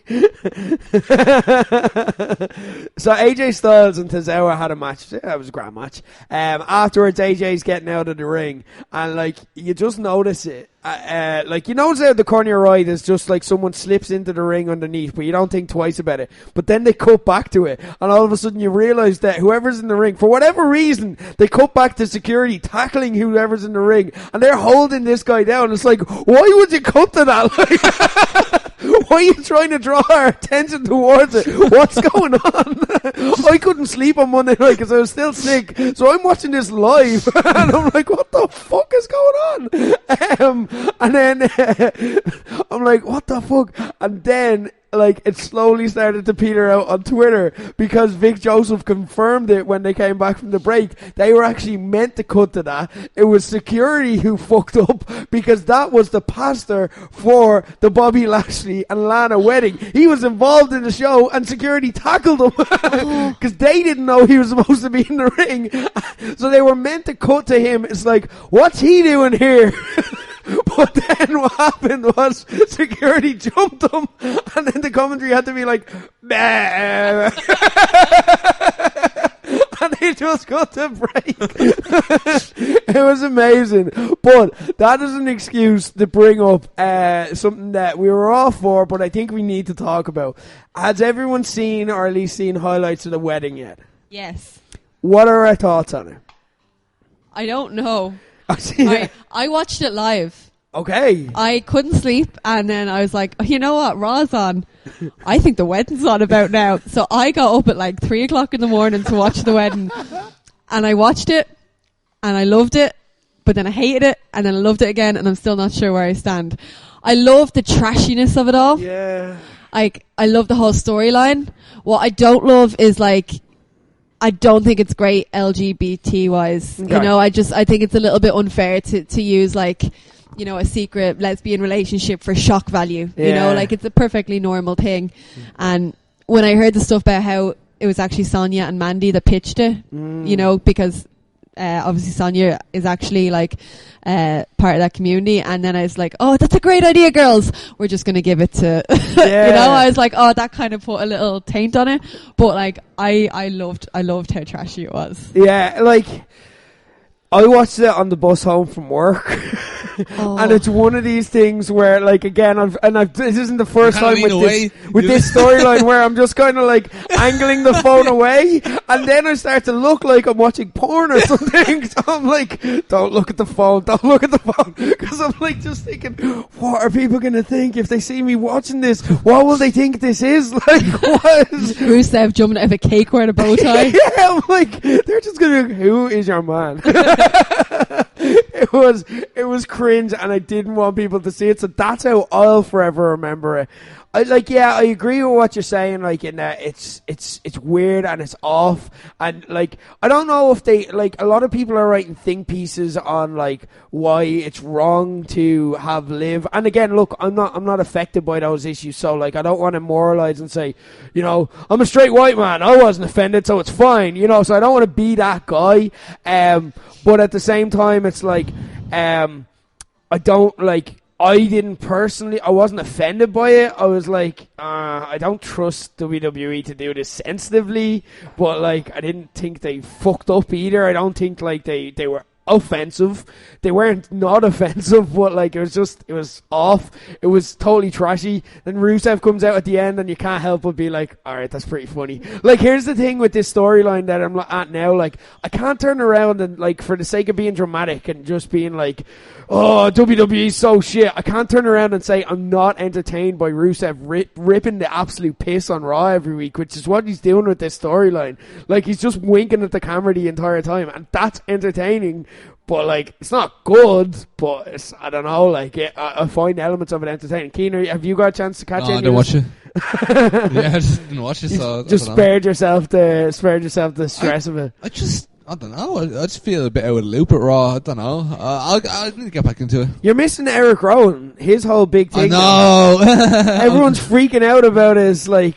So AJ Styles and Tozawa had a match. Yeah, it was a grand match. Afterwards, AJ's getting out of the ring, and like, you just notice it. Like, you notice out the corner of your eye, there's just like someone slips into the ring underneath, but you don't think twice about it. But then they cut back to it, and all of a sudden you realise that whoever's in the ring, for whatever reason, they cut back to security tackling whoever's in the ring, and they're holding this guy down. It's like, why would you cut to that? Like, why are you trying to draw our attention towards it? What's going on? I couldn't sleep on Monday night because I was still sick, so I'm watching this live, and I'm like, what the fuck is going on? And then I'm like, what the fuck? And then like, it slowly started to peter out on Twitter because Vic Joseph confirmed it when they came back from the break. They were actually meant to cut to that. It was security who fucked up because that was the pastor for the Bobby Lashley and Lana wedding. He was involved in the show and security tackled him because they didn't know he was supposed to be in the ring. So they were meant to cut to him. It's like, what's he doing here? But then what happened was security jumped him, and then the commentary had to be like, bah. And they just got to break. It was amazing. But that is an excuse to bring up something that we were all for, but I think we need to talk about. Has everyone seen, or at least seen, highlights of the wedding yet? Yes. What are our thoughts on it? I don't know. I watched it live. Okay. I couldn't sleep, and then I was like, oh, you know what, Raw's on. I think the wedding's on about now. So I got up at like 3 o'clock in the morning to watch the wedding, and I watched it, and I loved it, but then I hated it, and then I loved it again, and I'm still not sure where I stand. I love the trashiness of it all. Yeah. Like, I love the whole storyline. What I don't love is like I don't think it's great LGBT wise. Okay. You know, I think it's a little bit unfair to use like, you know, a secret lesbian relationship for shock value. You know, Yeah. like it's a perfectly normal thing. And when I heard the stuff about how it was actually Sonia and Mandy that pitched it, you know, because obviously Sonia is actually like part of that community, and then I was like, oh, that's a great idea, girls, we're just going to give it to Yeah. you know, I was like, oh, that kind of put a little taint on it, but like I loved how trashy it was. Yeah, like I watched it on the bus home from work. And it's one of these things where, like, again, this isn't the first kinda time lean with this storyline where I'm just kind of like angling the phone away, and then I start to look like I'm watching porn or something. So I'm like, don't look at the phone, because I'm like just thinking, what are people going to think if they see me watching this? What will they think this is? Like, what is Rusev jumping out of a cake wearing a bow tie. yeah, I'm like, they're just gonna go, who is your man? It was cringe, and I didn't want people to see it, so that's how I'll forever remember it. I agree with what you're saying, like, in that it's weird and it's off, and like, I don't know if they, like, a lot of people are writing think pieces on like why it's wrong to have Liv, and again, look, I'm not affected by those issues, so like, I don't want to moralize and say, you know, I'm a straight white man, I wasn't offended, so it's fine, you know, so I don't want to be that guy, but at the same time, it's like, I wasn't offended by it. I was like, I don't trust WWE to do this sensitively, but like, I didn't think they fucked up either. I don't think like they were offensive. They weren't not offensive, but like, it was off. It was totally trashy. Then Rusev comes out at the end, and you can't help but be like, alright, that's pretty funny. Like, here's the thing with this storyline that I'm at now, like, I can't turn around and, like, for the sake of being dramatic and just being like, oh, WWE's so shit, I can't turn around and say I'm not entertained by Rusev ripping the absolute piss on Raw every week, which is what he's doing with this storyline. Like, he's just winking at the camera the entire time, and that's entertaining. But like, it's not good, but it's, I don't know, like, I find elements of it entertaining. Keener, have you got a chance to catch it? I didn't watch it. Yeah, I just didn't watch it, so just spared yourself the stress of it. I don't know. I just feel a bit out of the loop at Raw. I don't know. I need to get back into it. You're missing Eric Rowan. His whole big thing. I know. Everyone's freaking out about his thing.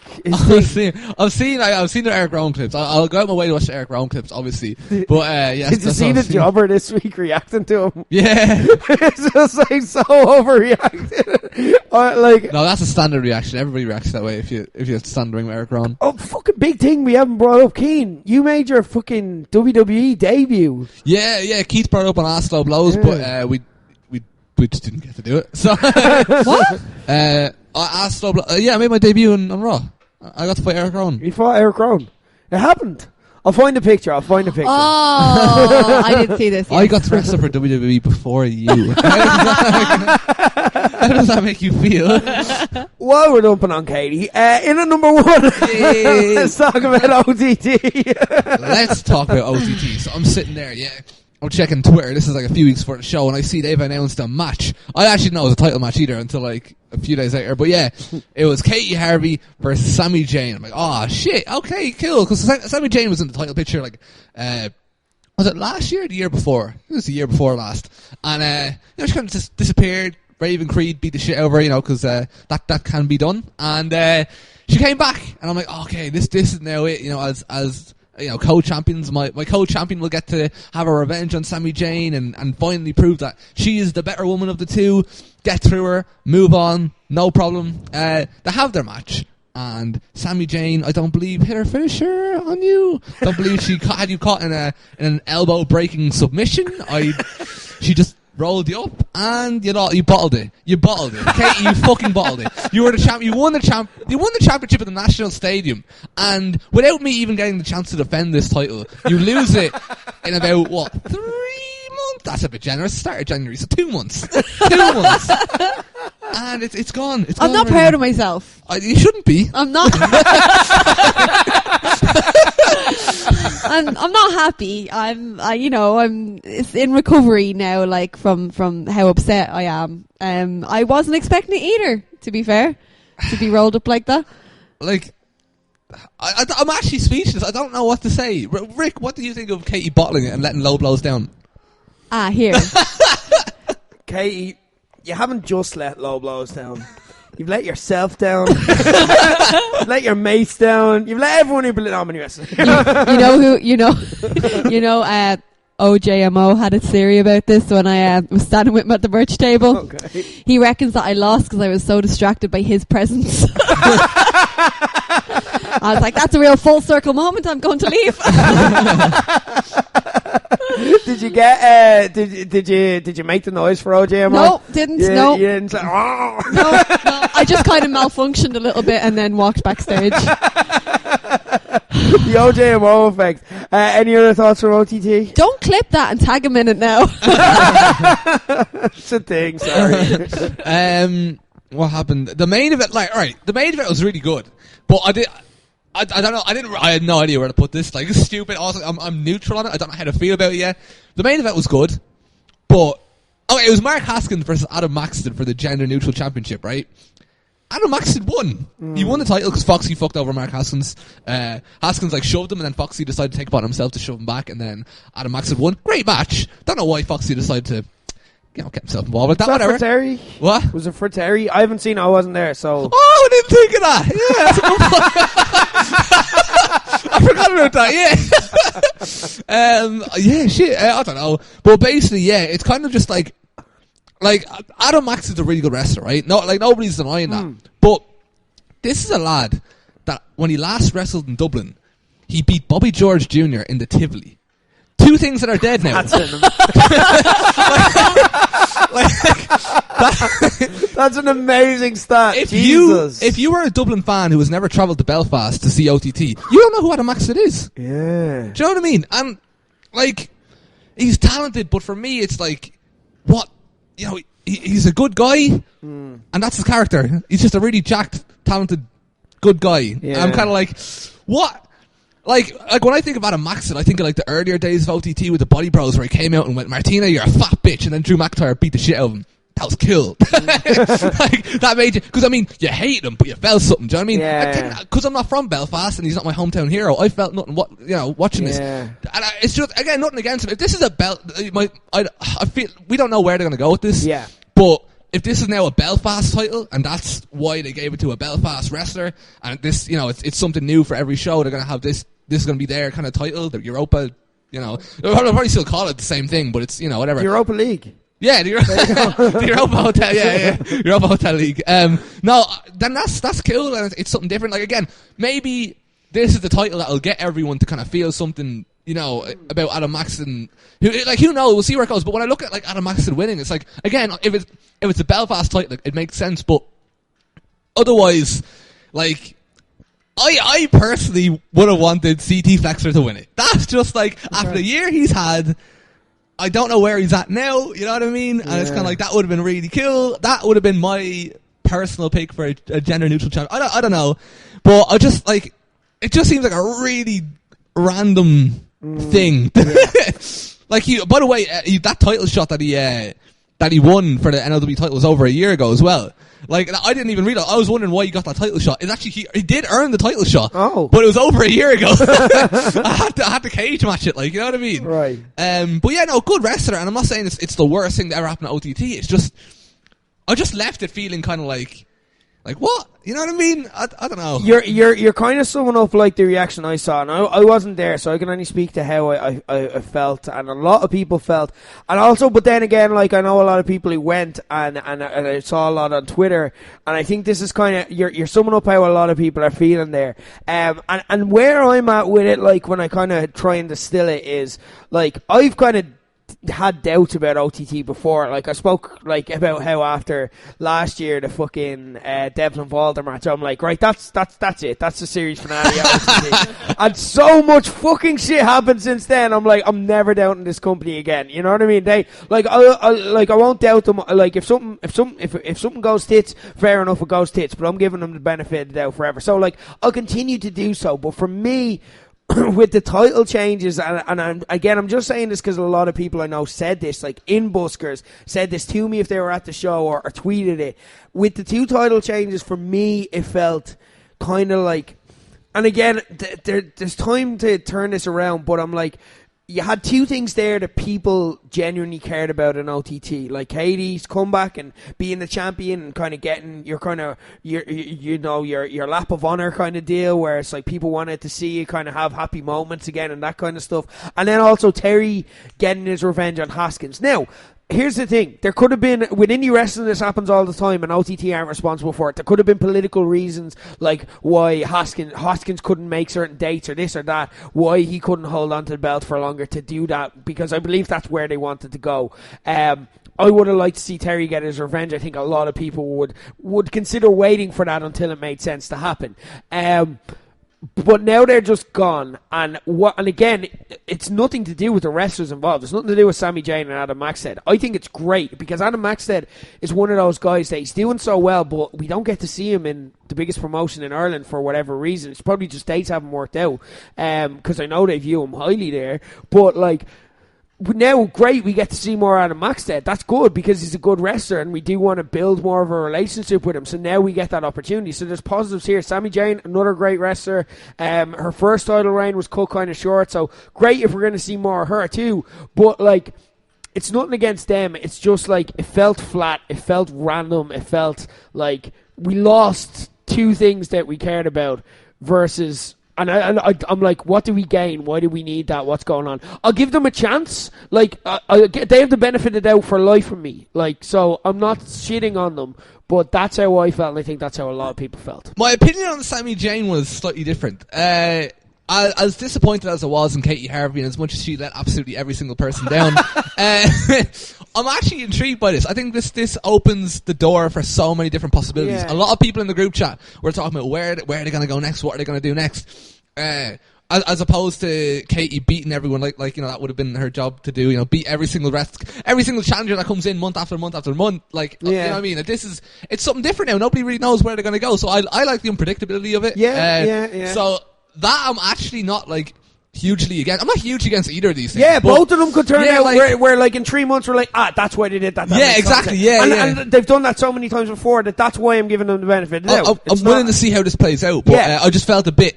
I've seen the Eric Rowan clips. I'll go out my way to watch the Eric Rowan clips, obviously. But yes, did you see the jobber this week reacting to him? Yeah. It's just like so overreacted. No, that's a standard reaction. Everybody reacts that way if you have to stand in the ring with Eric Rowan. Oh, fucking big thing we haven't brought up, Keen. You made your fucking WWE debut. Yeah. Keith brought it up on Aslo Blows, but we just didn't get to do it. So What? I made my debut on Raw. I got to fight Eric Rowan. You fought Eric Rowan. It happened. I'll find a picture. Oh, I didn't see this yet. I got to wrestle for WWE before you. How does that make you feel? While we're dumping on Katey, in at number one, let's talk about OTT. Let's talk about OTT. So I'm sitting there, I'm checking Twitter. This is like a few weeks before the show, and I see they've announced a match. I actually didn't know it was a title match either until like a few days later. But yeah, it was Katey Harvey versus Sami Zayn. I'm like, oh shit, okay, cool. Because Sami Zayn was in the title picture like, was it last year or the year before? It was the year before last. And she kind of just disappeared. Raven Creed beat the shit over her, because that can be done. And she came back, and I'm like, okay, this is now it. As co-champions, my co-champion will get to have a revenge on Sami Zayn and finally prove that she is the better woman of the two. Get through her, move on, no problem. They have their match, and Sami Zayn, I don't believe, hit her finisher on you. Don't believe she had you caught in an elbow breaking submission. She just rolled you up, and you bottled it. You bottled it. Katey, you fucking bottled it. You were the champ. You won the championship at the National Stadium, and without me even getting the chance to defend this title, you lose it in about 3 months. That's a bit generous. Start of January, so 2 months. 2 months, and it's gone. I'm not proud of myself. You shouldn't be. I'm not. I'm not happy. It's in recovery now, like from how upset I am. I wasn't expecting it either, to be fair, to be rolled up like that. Like, I'm actually speechless. I don't know what to say. Rick, what do you think of Katey bottling it and letting Low Blows down? Here. Katey, you haven't just let Low Blows down. You've let yourself down. You've let your mates down. You've let everyone who believes in wrestling. you know who? You know. OJMO had a theory about this when I was standing with him at the merch table. Okay. He reckons that I lost because I was so distracted by his presence. I was like, that's a real full circle moment. I'm going to leave. Did you get? Did you make the noise for OJMO? No, didn't. No, you didn't say, oh. no. I just kind of malfunctioned a little bit and then walked backstage. The OJMO effect. Any other thoughts from OTT? Don't clip that and tag him in it now. It's a thing. Sorry. What happened? The main event, the main event was really good, but I don't know. I had no idea where to put this. Like, it's stupid. Also, I'm neutral on it. I don't know how to feel about it yet. The main event was good, but it was Mark Haskins versus Adam Maxton for the gender neutral championship, right? Adam Maxton won. He won the title because Foxy fucked over Mark Haskins. Haskins shoved him, and then Foxy decided to take it upon himself to shove him back, and then Adam Maxton won. Great match. Don't know why Foxy decided to get himself involved with that. Was that whatever. for Terry? What? Was it for Terry? I haven't seen it. I wasn't there, so. Oh, I didn't think of that. Yeah, that's a good point. I forgot about that. Yeah. Shit. I don't know. But basically, yeah, it's kind of just like Adam Maxton's a really good wrestler, right? No, nobody's denying that. But this is a lad that when he last wrestled in Dublin, he beat Bobby George Jr. in the Tivoli. Two things that are dead now. That's an amazing stat. If Jesus. you were a Dublin fan who has never travelled to Belfast to see OTT, you don't know who Adam Maxton is. Yeah. Do you know what I mean? And he's talented, but for me, it's what? He's a good guy, and that's his character. He's just a really jacked, talented, good guy. Yeah. I'm kind of what? Like when I think of Adam Maxton, I think of the earlier days of OTT with the Body Bros where he came out and went, Martina, you're a fat bitch, and then Drew McIntyre beat the shit out of him. That was cool. That made you, because you hate him, but you felt something. Do you know what I mean? Yeah. Because I'm not from Belfast and he's not my hometown hero. I felt nothing. Watching this, and it's just again nothing against him. If this is a belt, I feel we don't know where they're going to go with this. Yeah. But if this is now a Belfast title, and that's why they gave it to a Belfast wrestler, and this, it's something new for every show. They're going to have this. This is going to be their kind of title, the Europa. They'll probably still call it the same thing, but it's whatever. Europa League. Yeah, the Europa Hotel, yeah, Europa Hotel League. No, then that's cool, and it's something different. Again, maybe this is the title that'll get everyone to kind of feel something, about Adam Maxton. Who knows? We'll see where it goes. But when I look at Adam Maxton winning, it's again, if it's a Belfast title, it makes sense. But otherwise, I personally would have wanted CT Flexer to win it. That's just after the year he's had. I don't know where he's at now, you know what I mean? And it's kind of that would have been really cool. That would have been my personal pick for a gender neutral champion. I don't know. But I just, it just seems like a really random thing. Yeah. By the way, that title shot that he won for the NLW title was over a year ago as well. I didn't even read it. I was wondering why he got that title shot. It's actually, he did earn the title shot. Oh. But it was over a year ago. I had to cage match it, you know what I mean? Right. But yeah, no, good wrestler, and I'm not saying it's the worst thing that ever happened to OTT. It's just, I just left it feeling kind of like what? You know what I mean? I don't know. You're kind of summing up the reaction I saw, and I wasn't there, so I can only speak to how I felt, and a lot of people felt, and also, but then again, I know a lot of people who went, and I saw a lot on Twitter, and I think this is kind of you're summing up how a lot of people are feeling there, and where I'm at with it, when I kind of try and distill it is I've kind of had doubts about OTT before. I spoke about how after last year the fucking Devlin Valder match, I'm right, that's it. That's the series finale of OTT. And so much fucking shit happened since then. I'm I'm never doubting this company again. You know what I mean? They I won't doubt them. If something goes tits, fair enough, it goes tits. But I'm giving them the benefit of the doubt forever. So I'll continue to do so. But for me, with the title changes, and I'm just saying this because a lot of people I know said this, in Buskers, said this to me if they were at the show or tweeted it. With the two title changes, for me, it felt kind of And again, there's time to turn this around, but I'm like, you had two things there that people genuinely cared about in OTT, like Katey's comeback and being the champion and kind of getting your kind of your lap of honor kind of deal, where it's like people wanted to see you kind of have happy moments again and that kind of stuff. And then also Terry getting his revenge on Haskins. Now, here's the thing. There could have been, with indie wrestling, this happens all the time, and OTT aren't responsible for it. There could have been political reasons, like why Haskins couldn't make certain dates or this or that, why he couldn't hold on to the belt for longer to do that, because I believe that's where they wanted to go. I would have liked to see Terry get his revenge. I think a lot of people would consider waiting for that until it made sense to happen. But now they're just gone, and again, it's nothing to do with the wrestlers involved. It's nothing to do with Sami Zayn and Adam Maxted. I think it's great because Adam Maxted is one of those guys that he's doing so well, but we don't get to see him in the biggest promotion in Ireland for whatever reason. It's probably just dates haven't worked out, because I know they view him highly there. But like, now, great, we get to see more Adam Maxted. That's good because he's a good wrestler and we do want to build more of a relationship with him. So now we get that opportunity. So there's positives here. Sami Zayn, another great wrestler. Her first title reign was cut kind of short. So great if we're going to see more of her too. But like, it's nothing against them. It's just like, it felt flat. It felt random. It felt like we lost two things that we cared about versus... And I'm like, what do we gain? Why do we need that? What's going on? I'll give them a chance. Like, they have the benefit of the doubt for life from me. Like, so I'm not shitting on them, but that's how I felt, and I think that's how a lot of people felt. My opinion on Sami Zayn was slightly different. As disappointed as I was in Katey Harvey, and as much as she let absolutely every single person down, I'm actually intrigued by this. I think this opens the door for so many different possibilities. Yeah. A lot of people in the group chat were talking about where are they going to go next, what are they going to do next, as opposed to Katey beating everyone like that would have been her job to do. Beat every single challenger that comes in month after month after month. Like, you know what I mean? It's something different now. Nobody really knows where they're going to go. So I like the unpredictability of it. Yeah. So that I'm actually not like hugely against. I'm not huge against either of these things. Yeah, both of them could turn out like, where like in 3 months we're like, that's why they did that. Yeah, exactly. And they've done that so many times before that's why I'm giving them the benefit of the doubt. I'm willing to see how this plays out, but I just felt a bit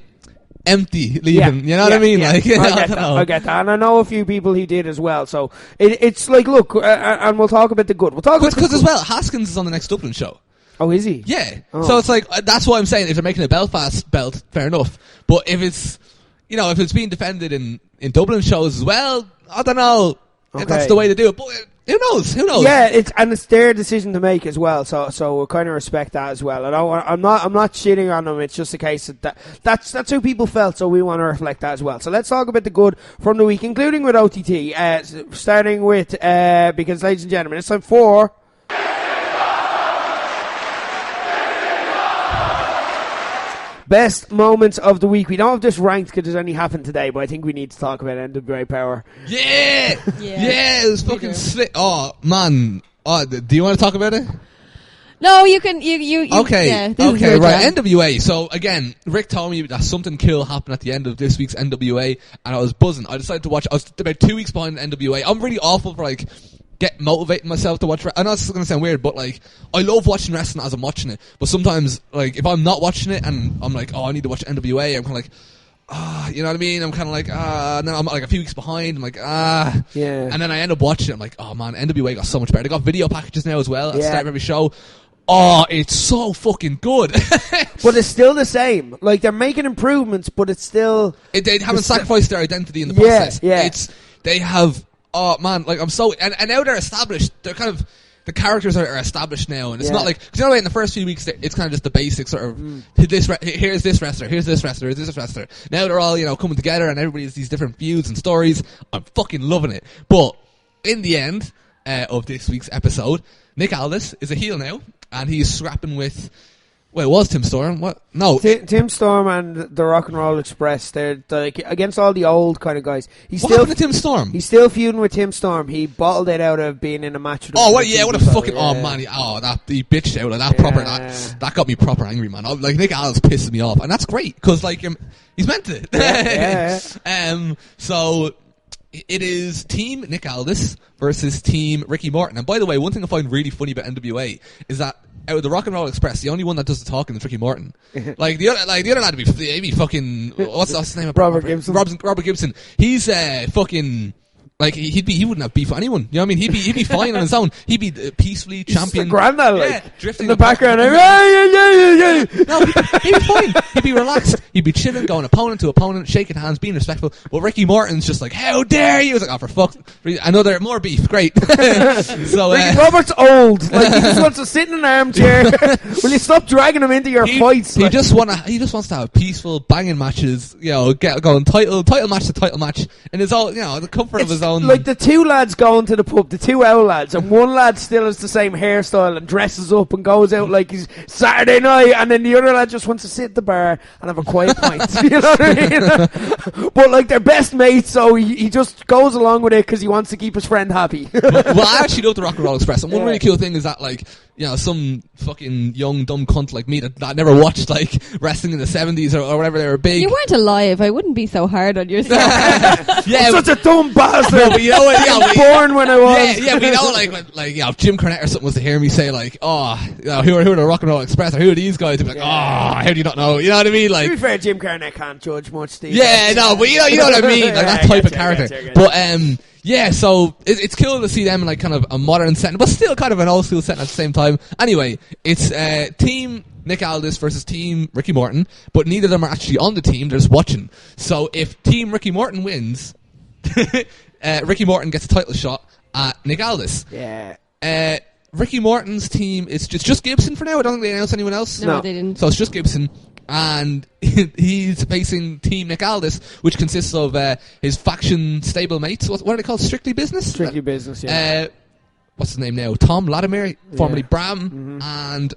empty leaving. You know what I mean? Yeah. Like, I get that, and I know a few people who did as well. So it's like, look, and we'll talk about the good. We'll talk about because as well, Haskins is on the next Dublin show. Oh, is he? Yeah. Oh. So it's like, that's why I'm saying if they're making a Belfast belt, fair enough. But if it's, if it's being defended in Dublin shows as well, I don't know if that's the way to do it. But who knows? Yeah, it's their decision to make as well. So we'll kind of respect that as well. I'm not shitting on them. It's just a case of that's how people felt. So we want to reflect that as well. So let's talk about the good from the week, including with OTT. Starting with because, ladies and gentlemen, it's time for. Best moments of the week. We don't have this ranked because it's only happened today, but I think we need to talk about NWA Power. Yeah, it was fucking slick. Oh man, do you want to talk about it? No, you can. You okay? Yeah, okay, right. NWA. So again, Rick told me that something cool happened at the end of this week's NWA, and I was buzzing. I decided to watch. I was about 2 weeks behind NWA. I'm really awful for like motivating myself to watch. I know this is going to sound weird, but like, I love watching wrestling as I'm watching it. But sometimes, like, if I'm not watching it and I'm like, I need to watch NWA, I'm kind of like, you know what I mean? I'm kind of like, and then I'm like a few weeks behind. I'm like, yeah. And then I end up watching it. I'm like, oh man, NWA got so much better. They got video packages now as well at the start of every show. Oh, it's so fucking good. But it's still the same. Like, they're making improvements, but it's still... They haven't sacrificed their identity in the process. Yeah. They have... Oh man, like I'm so... And now they're established. They're kind of... The characters are established now, and it's not like... Because in the first few weeks, it's kind of just the basics sort of... Here's this wrestler, here's this wrestler, here's this wrestler. Now they're all, coming together, and everybody has these different feuds and stories. I'm fucking loving it. But in the end of this week's episode, Nick Aldis is a heel now, and he's scrapping with... Wait, it was Tim Storm? What? No. Tim Storm and the Rock and Roll Express. They're like against all the old kind of guys. What happened to Tim Storm? He's still feuding with Tim Storm. He bottled it out of being in a match with him. Oh, what a fucking... Yeah. Oh, man. He bitched out like that proper... That got me proper angry, man. Like, Nick Aldis pisses me off. And that's great, because, like, he's meant to. Yeah. So... it is Team Nick Aldis versus Team Ricky Morton. And by the way, one thing I find really funny about NWA is that out of the Rock and Roll Express, the only one that does the talking is Ricky Morton. Like the other lad would be fucking what's his name? Robert Gibson. Robert Gibson. He's fucking. Like he wouldn't have beef with anyone. You know what I mean? He'd be fine on his own. He'd be peacefully champion. Grandad, like drifting in the background. No, he'd be fine. He'd be relaxed. He'd be chilling, going opponent to opponent, shaking hands, being respectful. But Ricky Morton's just like, how dare you? He was like, oh, for fuck, another more beef. Great. So Ricky Robert's old. Like he just wants to sit in an armchair. Will you stop dragging him into your fights? He just wants to have peaceful banging matches. You know, get going title match to title match, and it's all the comfort of his own. Like the two lads going to the pub, the two owl lads, and one lad still has the same hairstyle and dresses up and goes out like he's Saturday night, and then the other lad just wants to sit at the bar and have a quiet pint. You know what I mean? But like they're best mates, so he just goes along with it because he wants to keep his friend happy. Well, I actually love the Rock and Roll Express, and one really cool thing is that some fucking young dumb cunt like me that never watched like wrestling in the 70s or whatever, they were big. You weren't alive. I wouldn't be so hard on yourself. Yeah, I'm such a dumb bastard. No, but you know what? I was born when I was. Yeah, we know if Jim Cornette or something was to hear me say like, who are the Rock and Roll Express or who are these guys? They'd be like, how do you not know? You know what I mean? Like, to be fair, Jim Cornette can't judge much. Steve. Yeah, no, but you know what I mean? Like that type of character. But yeah, so it's cool to see them in like kind of a modern setting, but still kind of an old school setting at the same time. Anyway, it's Team Nick Aldis versus Team Ricky Morton, but neither of them are actually on the team, they're just watching. So if Team Ricky Morton wins, Ricky Morton gets a title shot at Nick Aldis. Yeah. Ricky Morton's team is just Gibson for now. I don't think they announced anyone else. No, they didn't. So it's just Gibson. And he's facing Team Nick Aldis, which consists of his faction stablemates. What are they called? Strictly Business? Strictly Business, yeah. What's his name now? Tom Latimer, formerly Bram, and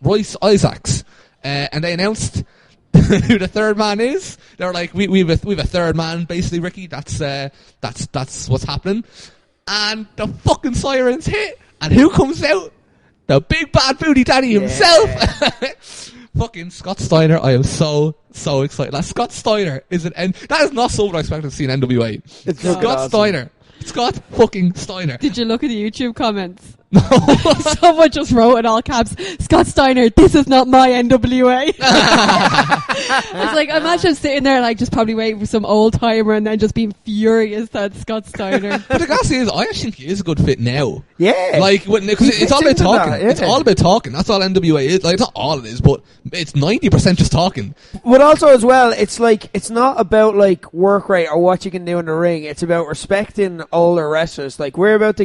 Royce Isaacs. And they announced who the third man is. They were like, we've a third man, basically, Ricky. That's what's happening. And the fucking sirens hit. And who comes out? The big bad booty daddy himself. Fucking Scott Steiner. I am so excited. Like, Scott Steiner is that is not something I expected to see in NWA. It's Scott Steiner. Scott fucking Steiner. Did you look at the YouTube comments? No. Someone just wrote in all caps, Scott Steiner, this is not my NWA. It's like, imagine sitting there like just probably waiting for some old timer and then just being furious that Scott Steiner. But the guy is, I actually think he is a good fit now. Yeah. Like, because it's all about talking. It's all about talking. That's all NWA is. Like, it's not all it is, but it's 90% just talking. But also as well, it's like, it's not about like work rate or what you can do in the ring. It's about respecting older wrestlers. Like, we're probably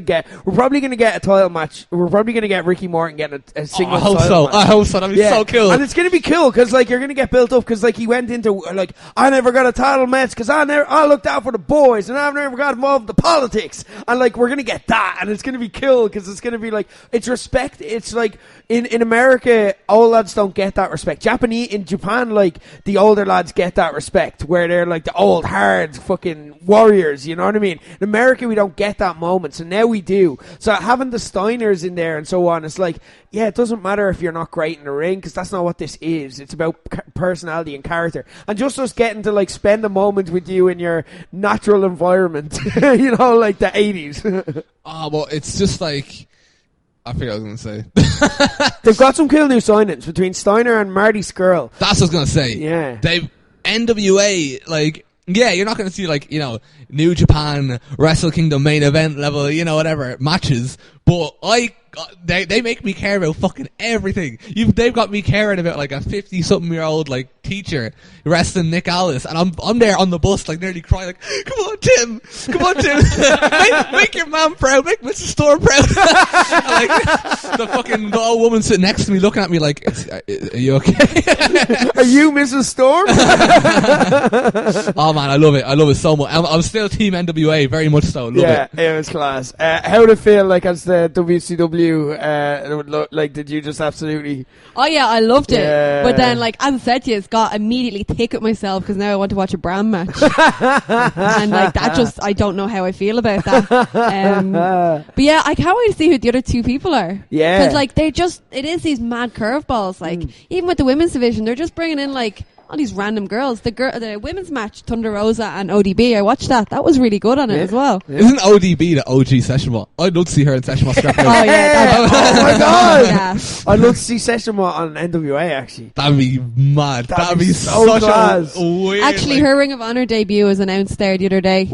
going to get a title match. We're probably going to get Ricky Morton getting a single title match. I hope so. That'd be so cool. And it's going to be cool because like you're going to get built up because like he went into like, I never got a title match because I looked out for the boys and I never got involved in the politics. And like we're going to get that, and it's going to be cool because it's going to be like, it's respect. It's like in America, old lads don't get that respect. In Japan, like the older lads get that respect where they're like the old hard fucking warriors. You know what I mean? In America, we don't get that moment, so now we do. So having the Steiners in there and so on, it's like, yeah, it doesn't matter if you're not great in the ring because that's not what this is. It's about personality and character, and just us getting to like spend a moment with you in your natural environment. You know, like the 80s. Well, it's just like, I forget what I was going to say. They've got some cool new signings between Steiner and Marty Scurll. That's what I was going to say. Yeah. They've NWA, like, yeah, you're not going to see like, you know, New Japan, Wrestle Kingdom main event level, you know, whatever, matches. But they make me care about fucking everything. They've got me caring about like a 50-something-year-old like teacher wrestling Nick Aldis, and I'm there on the bus like nearly crying like, come on Tim, make your man proud, make Mr. Storm proud. Like the old woman sitting next to me looking at me like, are you okay? Are you Mrs. Storm? Oh man, I love it so much. I'm still Team NWA, very much so. Love it. Yeah, it was class. How did it feel like as the WCW? Like, did you just absolutely? Oh yeah, I loved it. Yeah. But then, like as I said to you, it's got immediately thick with myself because now I want to watch a Bram match, and like that just I don't know how I feel about that. But yeah, I can't wait to see who the other two people are. Yeah, because like it is these mad curveballs. Like even with the women's division, they're just bringing in like all these random girls. The women's match, Thunder Rosa and ODB, I watched that. That was really good on it as well. Yeah. Isn't ODB the OG Session Bot? I'd love to see her in Session Bot scrapping Oh, yeah. Oh my god! Yeah. I'd love to see Session on NWA, actually. That'd be mad. That'd be so such class. a weird... Actually, her Ring of Honor debut was announced there the other day.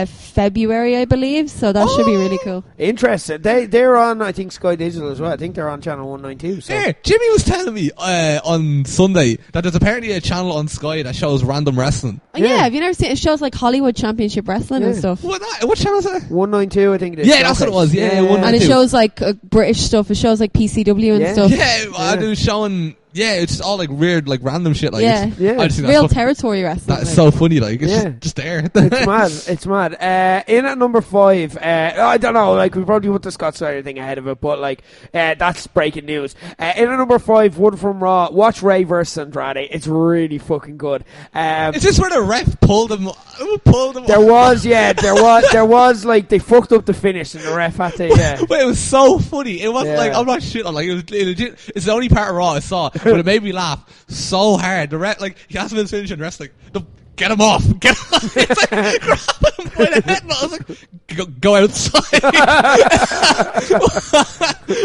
February, I believe. So that should be really cool. Interesting. They're on, I think, Sky Digital as well. I think they're on channel 192. So. Yeah, Jimmy was telling me on Sunday that there's apparently a channel on Sky that shows random wrestling. Oh, yeah, have you never seen it? Shows like Hollywood Championship Wrestling and stuff. What channel is that? 192, I think it is. Yeah, that's what it was. Yeah, 192. And it shows like British stuff. It shows like PCW and stuff. Yeah, it was showing... Yeah, it's just all like weird, like random shit. Like, yeah, I just think real territory wrestling. That's so funny. Like, it's just there. It's mad. In at number 5, I don't know. Like, we probably put the Scott Steiner thing ahead of it, but like, that's breaking news. In at number 5, one from Raw. Watch Ray versus Andrade. It's really fucking good. Is this where the ref pulled him? There was like they fucked up the finish, and the ref had to. Yeah. But it was so funny. It wasn't like I'm not shitting. Like, it was legit. It's the only part of Raw I saw. But it made me laugh so hard. The ref, like, he has him in his finish and the ref's like, no, get him off. It's like, grabbing him by the head, and I was like, go outside.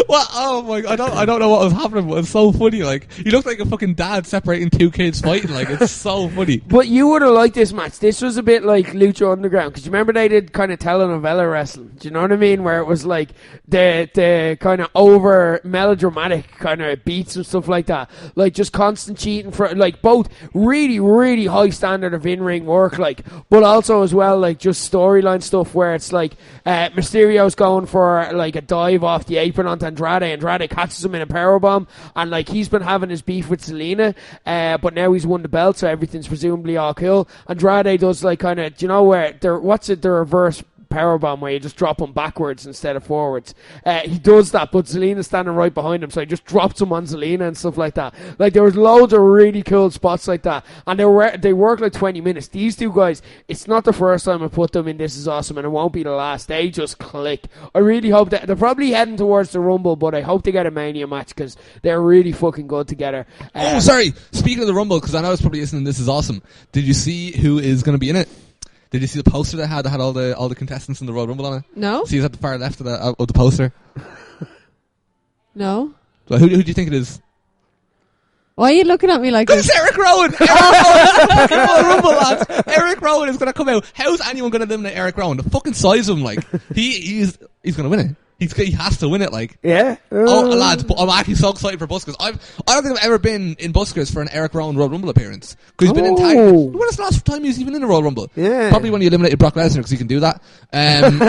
What? Oh my god, I don't know what was happening, but it's so funny. Like, he looked like a fucking dad separating two kids fighting. Like, it's so funny. But you would have liked this match. This was a bit like Lucha Underground, because you remember they did kind of telenovela wrestling. Do you know what I mean? Where it was like the kind of over melodramatic kind of beats and stuff like that. Like, just constant cheating for, like, both really, really high standard of in-ring work, like, but also as well, like, just storyline stuff where it's like Mysterio's going for like a dive off the apron onto Andrade catches him in a powerbomb, and like, he's been having his beef with Selena, but now he's won the belt, so everything's presumably all cool. Andrade does like kind of, do you know where the reverse powerbomb where you just drop him backwards instead of forwards. He does that, but Zelina's standing right behind him, so he just drops him on Zelina and stuff like that. Like, there was loads of really cool spots like that, and they work like 20 minutes. These two guys, it's not the first time I put them in This Is Awesome, and it won't be the last. They just click. I really hope that they're probably heading towards the Rumble, but I hope they get a Mania match, because they're really fucking good together. Sorry, speaking of the Rumble, because I know it's probably isn't This Is Awesome, did you see who is going to be in it? Did you see the poster they had? That had all the contestants in the Royal Rumble on it. No. See, it's at the far left of the poster. No. So who do you think it is? Why are you looking at me like this? It's Eric Rowan! Eric Rowan! Rumble, lads! Eric Rowan is going to come out. How's anyone going to eliminate Eric Rowan? The fucking size of him, like, he's going to win it. He has to win it, like. Yeah. Lads, but I'm actually so excited for Buskers. I don't think I've ever been in Buskers for an Eric Rowan Royal Rumble appearance. Because he's been in tag. When was the last time he was even in a Royal Rumble? Yeah. Probably when he eliminated Brock Lesnar, because he can do that. And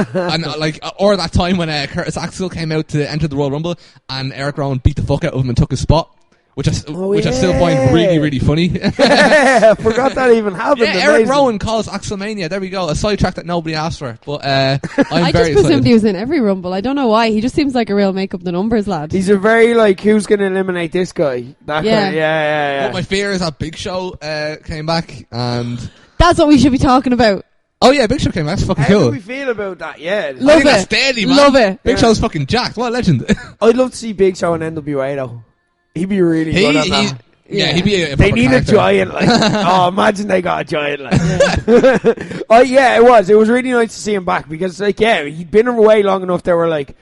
like, or that time when Curtis Axel came out to enter the Royal Rumble and Eric Rowan beat the fuck out of him and took his spot. Which I still find really, really funny. I forgot that even happened. Yeah, Eric Rowan calls Axelmania. There we go. A sidetrack that nobody asked for. But I just presumed he was in every Rumble. I don't know why. He just seems like a real make up the numbers lad. He's a very, like, who's going to eliminate this guy? That guy. Yeah. But my fear is that Big Show came back, and that's what we should be talking about. Oh yeah, Big Show came back. That's fucking cool. How do we feel about that? Yeah. Love it. That's deadly, man. Love it. Big Show's fucking jacked. What a legend. I'd love to see Big Show and NWA though. He'd be really good at that. Yeah, he'd be a they need character. A giant, like. Oh, imagine they got a giant, like. It was really nice to see him back, because, like, yeah, he'd been away long enough. They were like,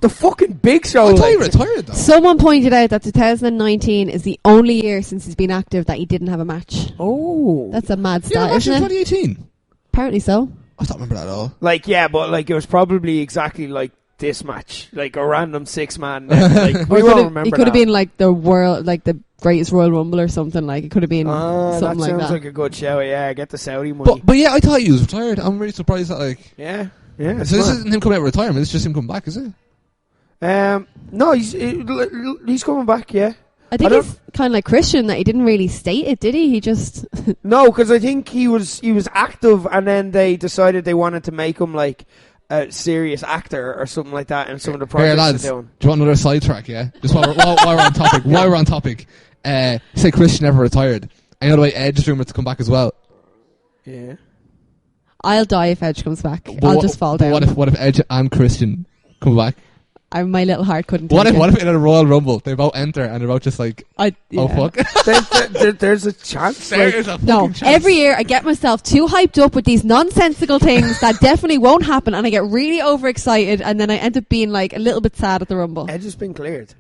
the fucking Big Show. I thought he retired though. Someone pointed out that 2019 is the only year since he's been active that he didn't have a match. Oh, that's a mad stat, isn't it? 2018. Apparently so. I don't remember that at all. Like, yeah, but like, it was probably exactly like this match, like a random 6-man. Like, we won't remember. It could have been like the world, like the greatest Royal Rumble or something. Like, it could have been something like that. Sounds like a good show. Yeah, get the Saudi money. But yeah, I thought he was retired. I'm really surprised that, like. Yeah. So this isn't him coming out of retirement. It's just him coming back, is it? No, he's coming back. Yeah. I think it's kind of like Christian, that he didn't really state it, did he? He just no, because I think he was active, and then they decided they wanted to make him like a serious actor or something like that in some of the projects lads, they're doing. Do you want another sidetrack? Yeah, just while we're on topic. While we're on topic, say Christian never retired. I know the way Edge is rumored to come back as well. Yeah. I'll die if Edge comes back. But I'll just fall down. What if Edge and Christian come back? my little heart couldn't. What take if, it. what if in a Royal Rumble they both enter and they're both just like, oh Yeah. fuck? There's a chance. There like, is a fucking No, chance. every year I get myself too hyped up with these nonsensical things that definitely won't happen, and I get really overexcited, and then I end up being like a little bit sad at the Rumble. Edge has been cleared.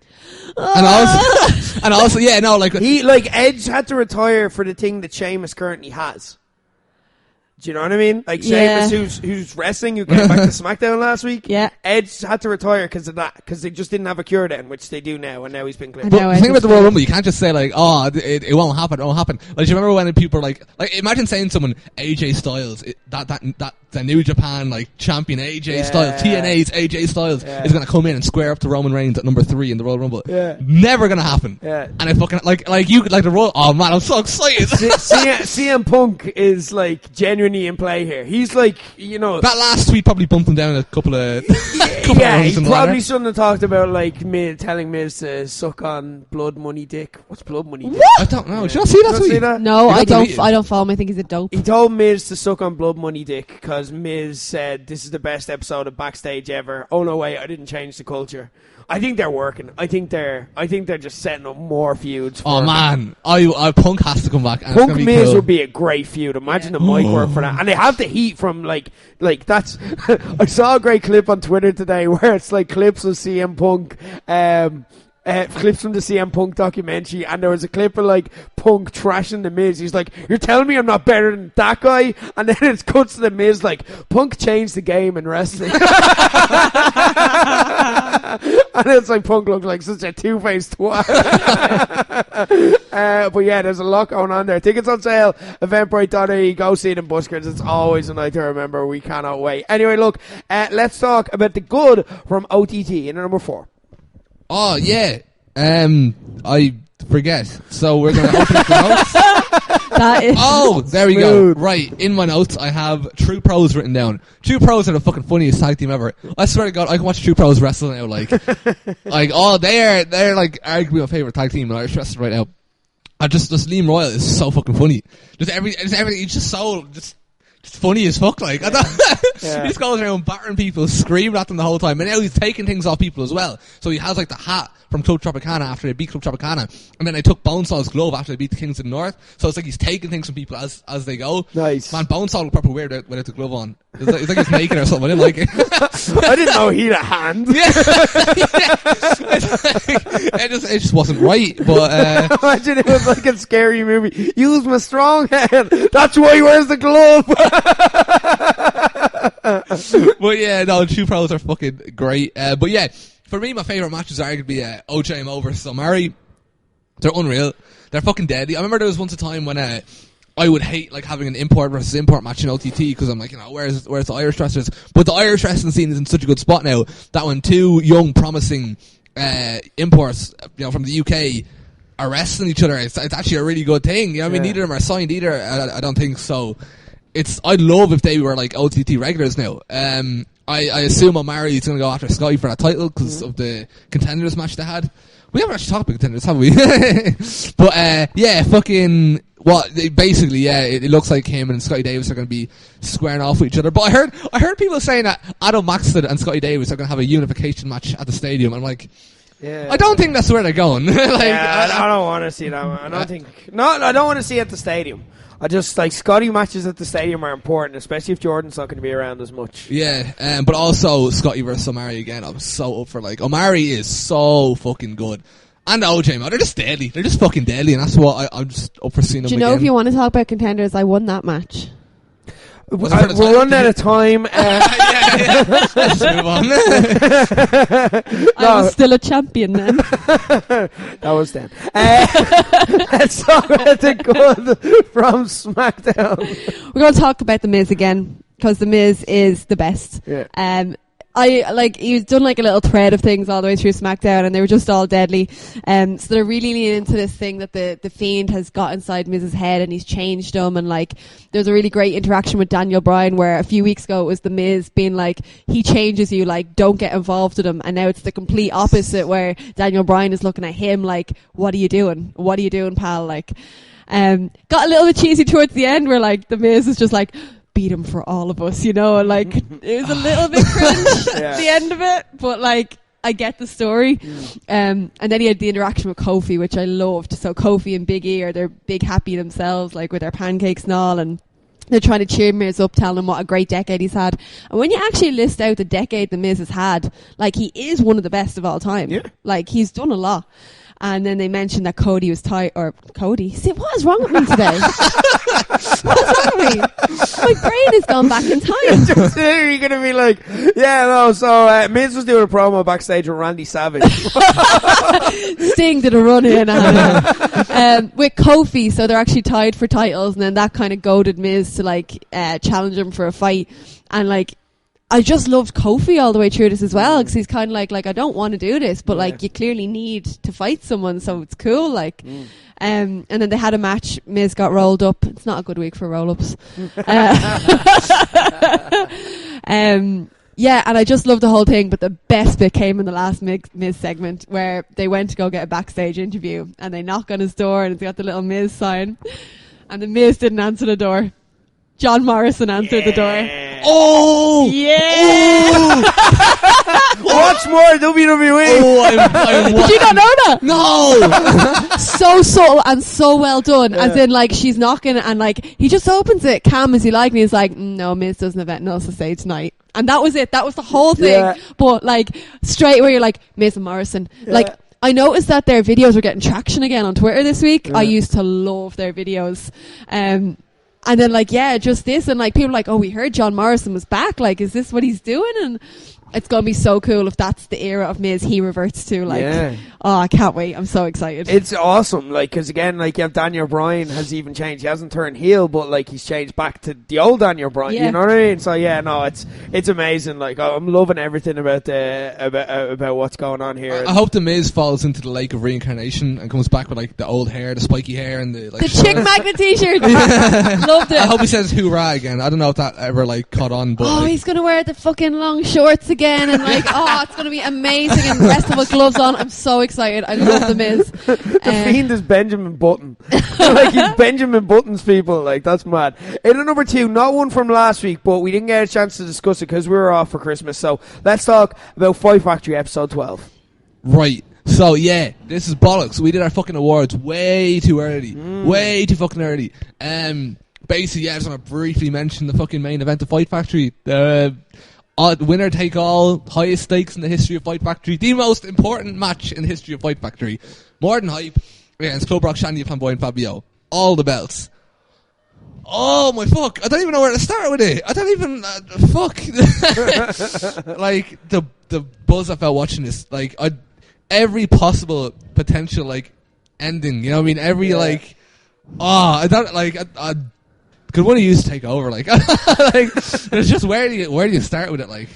And also, yeah, no, like Edge had to retire for the thing that Sheamus currently has. Do you know what I mean? Like Yeah. Sheamus, who's wrestling, who came back to SmackDown last week. Yeah. Edge had to retire because of that, because they just didn't have a cure then, which they do now, and now he's been cleared. I But know, the thing about the just- Royal Rumble, you can't just say like, oh, it won't happen, it won't happen. Like, do you remember when people were like imagine saying someone AJ Styles, that the New Japan like champion AJ Styles, TNA's AJ Styles is gonna come in and square up to Roman Reigns at number 3 in the Royal Rumble. Yeah. Never gonna happen. Yeah. And I fucking like the Royal. Oh man, I'm so excited. CM Punk is like genuinely in play here. He's like, you know, That last tweet probably bumped him down a couple of yeah, rungs he in the probably ladder. shouldn't have talked about like telling Miz to suck on blood money dick. What's blood money dick? I don't know. Did you not see that Did you tweet? see that? No, You I got don't. deleted. I don't follow him. I think he's a dope. He told Miz to suck on blood money dick because Miz said this is the best episode of Backstage ever. Oh no, wait, I didn't change the culture. I think they're working. I think they're just setting up more feuds. Oh for man, I Punk has to come back. And it's Punk gonna be Miz cool. would be a great feud. Imagine the mic work for that. And they have the heat from like that's. I saw a great clip on Twitter today where it's like clips of CM Punk, clips from the CM Punk documentary, and there was a clip of like Punk trashing the Miz. He's like, "You're telling me I'm not better than that guy?" And then it cuts to the Miz like, "Punk changed the game in wrestling." And it's like Punk looks like such a two-faced twat. But yeah, there's a lot going on there. Tickets on sale, eventbrite.ie. Go see them, buskers. It's always a night to remember. We cannot wait. Anyway, look, let's talk about the good from OTT in number 4. Oh yeah, I forget. So we're gonna open up the notes. That is. Oh, there we go. Smooth. Right, in my notes I have True Pros written down. True Pros are the fucking funniest tag team ever. I swear to God, I can watch True Pros wrestle now. Like they're like arguably my favorite tag team in Irish wrestling right now. I just Liam Royal is so fucking funny. Just everything. He's just so just funny as fuck. Like I don't, he just goes around battering people, screaming at them the whole time, and now he's taking things off people as well. So he has like the hat from Club Tropicana after they beat Club Tropicana, and then they took Bonesaw's glove after they beat the Kings of the North. So it's like he's taking things from people as they go. Nice. Man, Bonesaw looked proper weird without the glove on. It's like he's naked or something. I didn't like it. I didn't know he had a hand. Yeah. It just wasn't right. But Imagine it was like a scary movie. Use my strong hand. That's why he wears the glove. but yeah, no, True Pros are fucking great. But yeah, for me, my favourite matches are arguably OJMO versus Omari. They're unreal. They're fucking deadly. I remember there was once a time when I would hate like having an import versus import match in OTT because I'm like, you know, where's the Irish wrestlers? But the Irish wrestling scene is in such a good spot now that when two young, promising imports, you know, from the UK are wrestling each other, it's actually a really good thing. You know what I mean? Neither of them are signed either. I don't think so. I'd love if they were like OTT regulars now. I assume Omari is going to go after Scotty for that title because of the contenders match they had. We haven't actually talked about contenders, have we? But yeah, fucking basically, yeah, it looks like him and Scotty Davis are going to be squaring off with each other. But I heard people saying that Adam Maxted and Scotty Davis are going to have a unification match at the stadium. I'm like, Yeah. I don't think that's where they're going. I don't want to see that one. I don't want to see it at the stadium. I just like Scotty matches at the stadium are important, especially if Jordan's not going to be around as much. Yeah, but also Scotty versus Omari again. I'm so up for like Omari is so fucking good, and OJ man, they're just deadly. They're just fucking deadly, and that's what I'm just up for seeing them. Do you know again. if you want to talk about contenders? I won that match. Was it for the We're title? running out of time. yeah. Let's move on. I was still a champion then. That was then. Let's talk about the good from SmackDown. We're going to talk about The Miz again because The Miz is the best. Yeah. He's done like a little thread of things all the way through SmackDown, and they were just all deadly. So they're really leaning into this thing that the Fiend has got inside Miz's head, and he's changed him. And like, there's a really great interaction with Daniel Bryan where a few weeks ago it was the Miz being like, he changes you, like, don't get involved with him. And now it's the complete opposite where Daniel Bryan is looking at him like, what are you doing? What are you doing, pal? Like, got a little bit cheesy towards the end where like the Miz is just like, beat him for all of us, you know, and like it was a little bit cringe at the end of it, but like I get the story. And then he had the interaction with Kofi, which I loved. So Kofi and Big E they're big happy themselves, like with their pancakes and all, and they're trying to cheer Miz up, telling him what a great decade he's had. And when you actually list out the decade the Miz has had, like, he is one of the best of all time. Yeah. Like, he's done a lot. And then they mentioned that Cody was tired, or Cody. See, what is wrong with me today? What's wrong with me? My brain has gone back in time. You're going to be like, so Miz was doing a promo backstage with Randy Savage. Sting did a run in with Kofi, so they're actually tied for titles, and then that kind of goaded Miz to like challenge him for a fight. And like, I just loved Kofi all the way through this as well, because he's kind of like I don't want to do this, but like you clearly need to fight someone, so it's cool. Like, and then they had a match. Miz got rolled up. It's not a good week for roll-ups. Yeah, and I just loved the whole thing, but the best bit came in the last Miz segment, where they went to go get a backstage interview, and they knock on his door, and it's got the little Miz sign, and the Miz didn't answer the door. John Morrison answered the door. Oh! Yeah! Watch more WWE! Did you not know that? No! So subtle and so well done. As in, like, she's knocking and, like, he just opens it calm as he like, and he's like, no, Miz doesn't have anything else to say tonight. And that was it. That was the whole thing. Yeah. But, like, straight away you're like, Miz and Morrison. Yeah. Like, I noticed that their videos were getting traction again on Twitter this week. I used to love their videos. And then, like, just this. And, like, people are like, oh, we heard John Morrison was back. Like, is this what he's doing? And it's going to be so cool if that's the era of Miz he reverts to. Like, oh, I can't wait. I'm so excited. It's awesome. Like, because, again, like, you have Daniel Bryan has even changed. He hasn't turned heel, but, like, he's changed back to the old Daniel Bryan. Yeah. You know what I mean? So, it's amazing. Like, I'm loving everything about about what's going on here. I hope the Miz falls into the lake of reincarnation and comes back with, like, the old hair, the spiky hair, and the, like, the Chick Magnet t-shirt. Loved it. I hope he says hoorah again. I don't know if that ever, like, caught on, but... Oh, he's going to wear the fucking long shorts again, and, like, it's going to be amazing, and the rest of with gloves on. I'm so excited. I love the Miz. The Fiend is Benjamin Button. Like, he's Benjamin Button's people. Like, that's mad. In at number 2, not one from last week, but we didn't get a chance to discuss it because we were off for Christmas. So let's talk about Fight Factory episode 12. Right. So, this is bollocks. We did our fucking awards way too early. Way too fucking early. Basically, I just want to briefly mention the fucking main event of Fight Factory. Winner take all, highest stakes in the history of Fight Factory, the most important match in the history of Fight Factory. More than hype against Club Rock Shandy, Flamboyant Fabio. All the belts. Oh my fuck! I don't even know where to start with it. I don't even fuck. Like the buzz I felt watching this. Like every possible potential like ending. You know what I mean? Every like. I don't like. Could one of you take over? Like, it's just where do you start with it? Like,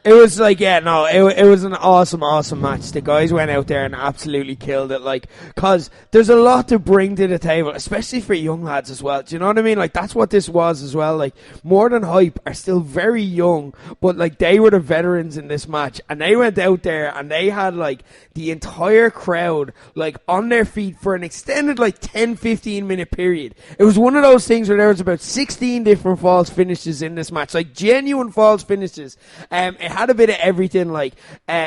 it was like, it was an awesome match. The guys went out there and absolutely killed it. Like, cause there's a lot to bring to the table, especially for young lads as well. Do you know what I mean? Like, that's what this was as well. Like, More Than Hype are still very young, but like they were the veterans in this match, and they went out there and they had like the entire crowd like on their feet for an extended like 10-15 minute period. It was one of those things where there was about 16 different false finishes in this match, like genuine false finishes. It had a bit of everything, like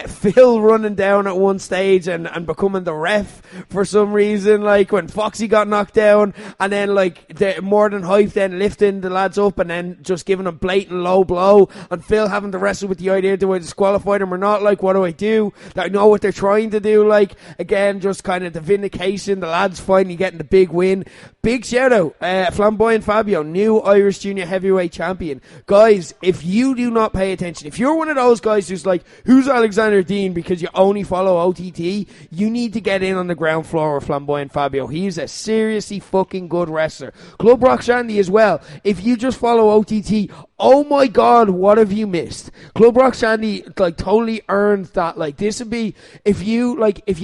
Phil running down at one stage and becoming the ref for some reason, like when Foxy got knocked down, and then like the More Than Hype then lifting the lads up and then just giving them blatant low blow, and Phil having to wrestle with the idea, do I disqualify them or not? Like, what do I do? I know what they're trying to do. Like, again, just kind of the vindication, the lads finally getting the big win. Big shout out, Flamboyant Fabio, new Irish Junior Heavyweight Champion. Guys, if you do not pay attention, if you're one of those guys who's like, who's Alexander Dean because you only follow OTT, you need to get in on the ground floor with Flamboyant Fabio. He's a seriously fucking good wrestler. Club Rock Shandy as well. If you just follow OTT, oh my god, what have you missed? Club Rock Shandy like totally earned that. Like, this would be, if you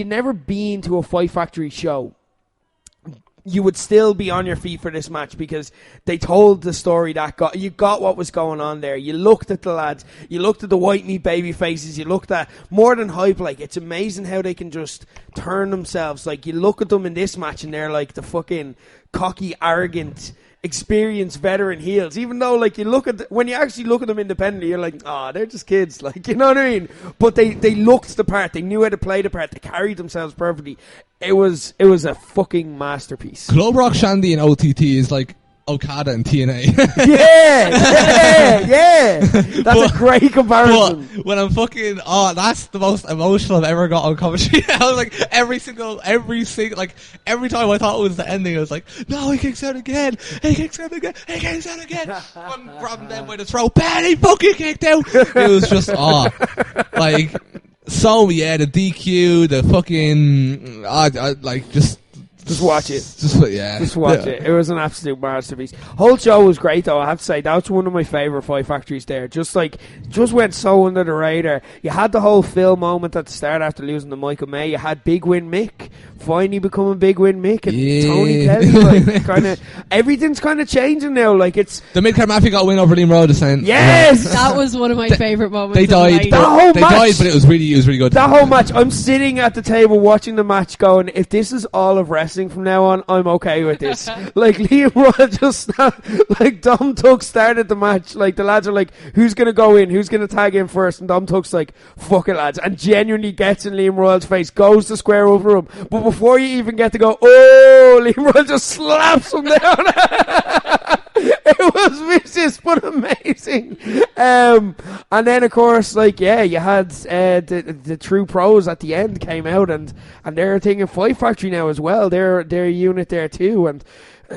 never been to a Fight Factory show, you would still be on your feet for this match because they told the story you got what was going on there. You looked at the lads, you looked at the white meat baby faces, you looked at More Than Hype. Like, it's amazing how they can just turn themselves. Like, you look at them in this match and they're like the fucking cocky, arrogant, experienced veteran heels. Even though, like, when you actually look at them independently, you're like, they're just kids. Like, you know what I mean? But they looked the part. They knew how to play the part. They carried themselves perfectly. It was a fucking masterpiece. Club Rock Shandy and OTT is like Okada and TNA. yeah. That's a great comparison. But when I'm fucking, that's the most emotional I've ever got on commentary. I was like, every like, every time I thought it was the ending, I was like, no, he kicks out again. He kicks out again. I'm grabbing them by the throat. Ben, he fucking kicked out. It was just, like, so, yeah, the DQ, the fucking, like, just watch it. Just watch it. It was an absolute masterpiece. Whole show was great, though. I have to say, that's one of my favourite Fight Factories there. Just went so under the radar. You had the whole Phil moment at the start after losing to Michael May. You had Big Win Mick finally becoming Big Win Mick, and Tony Kelly. Like, kind of everything's kind of changing now. Like, it's the Midcard Mafia got a win over Liam Rowe this time. Yes, that was one of my favourite moments. They died. They died, but it was really good. That whole match. I'm sitting at the table watching the match, going, if this is all of wrestling from now on, I'm okay with this. Like, Liam Rowe just like Dom Tuck started the match. Like, the lads are like, who's gonna go in? Who's gonna tag in first? And Dom Tuck's like, fuck it, lads, and genuinely gets in Liam Royal's face, goes to square over him, but before you even get to go, Liam Royal just slaps him down. It was vicious but amazing. And then, of course, like, yeah, you had the true pros at the end came out, and they're a thing in Fight Factory now as well. They're a unit there too, and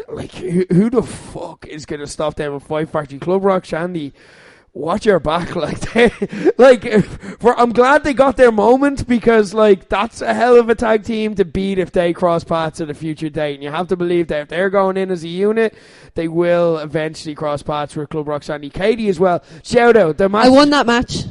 like, who the fuck is gonna stop them in Fight Factory? Club Rock Shandy, watch your back. I'm glad they got their moment, because, like, that's a hell of a tag team to beat if they cross paths at a future date. And you have to believe that if they're going in as a unit, they will eventually cross paths with Club Rock Shandy. Katey as well. Shout out. The match. I won that match.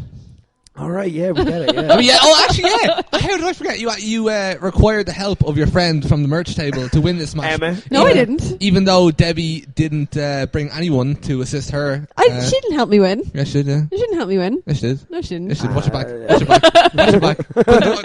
All right, yeah, we get it. Yeah. I mean, yeah. Oh, actually, yeah. How did I forget? You required the help of your friend from the merch table to win this match. Emma. No, I didn't. Even though Debbie didn't bring anyone to assist her. She didn't help me win. Yeah, she did. Yeah. She didn't help me win. Yeah, she did. No, she didn't. Yeah, she did. Watch your back. Watch your back. Watch your back.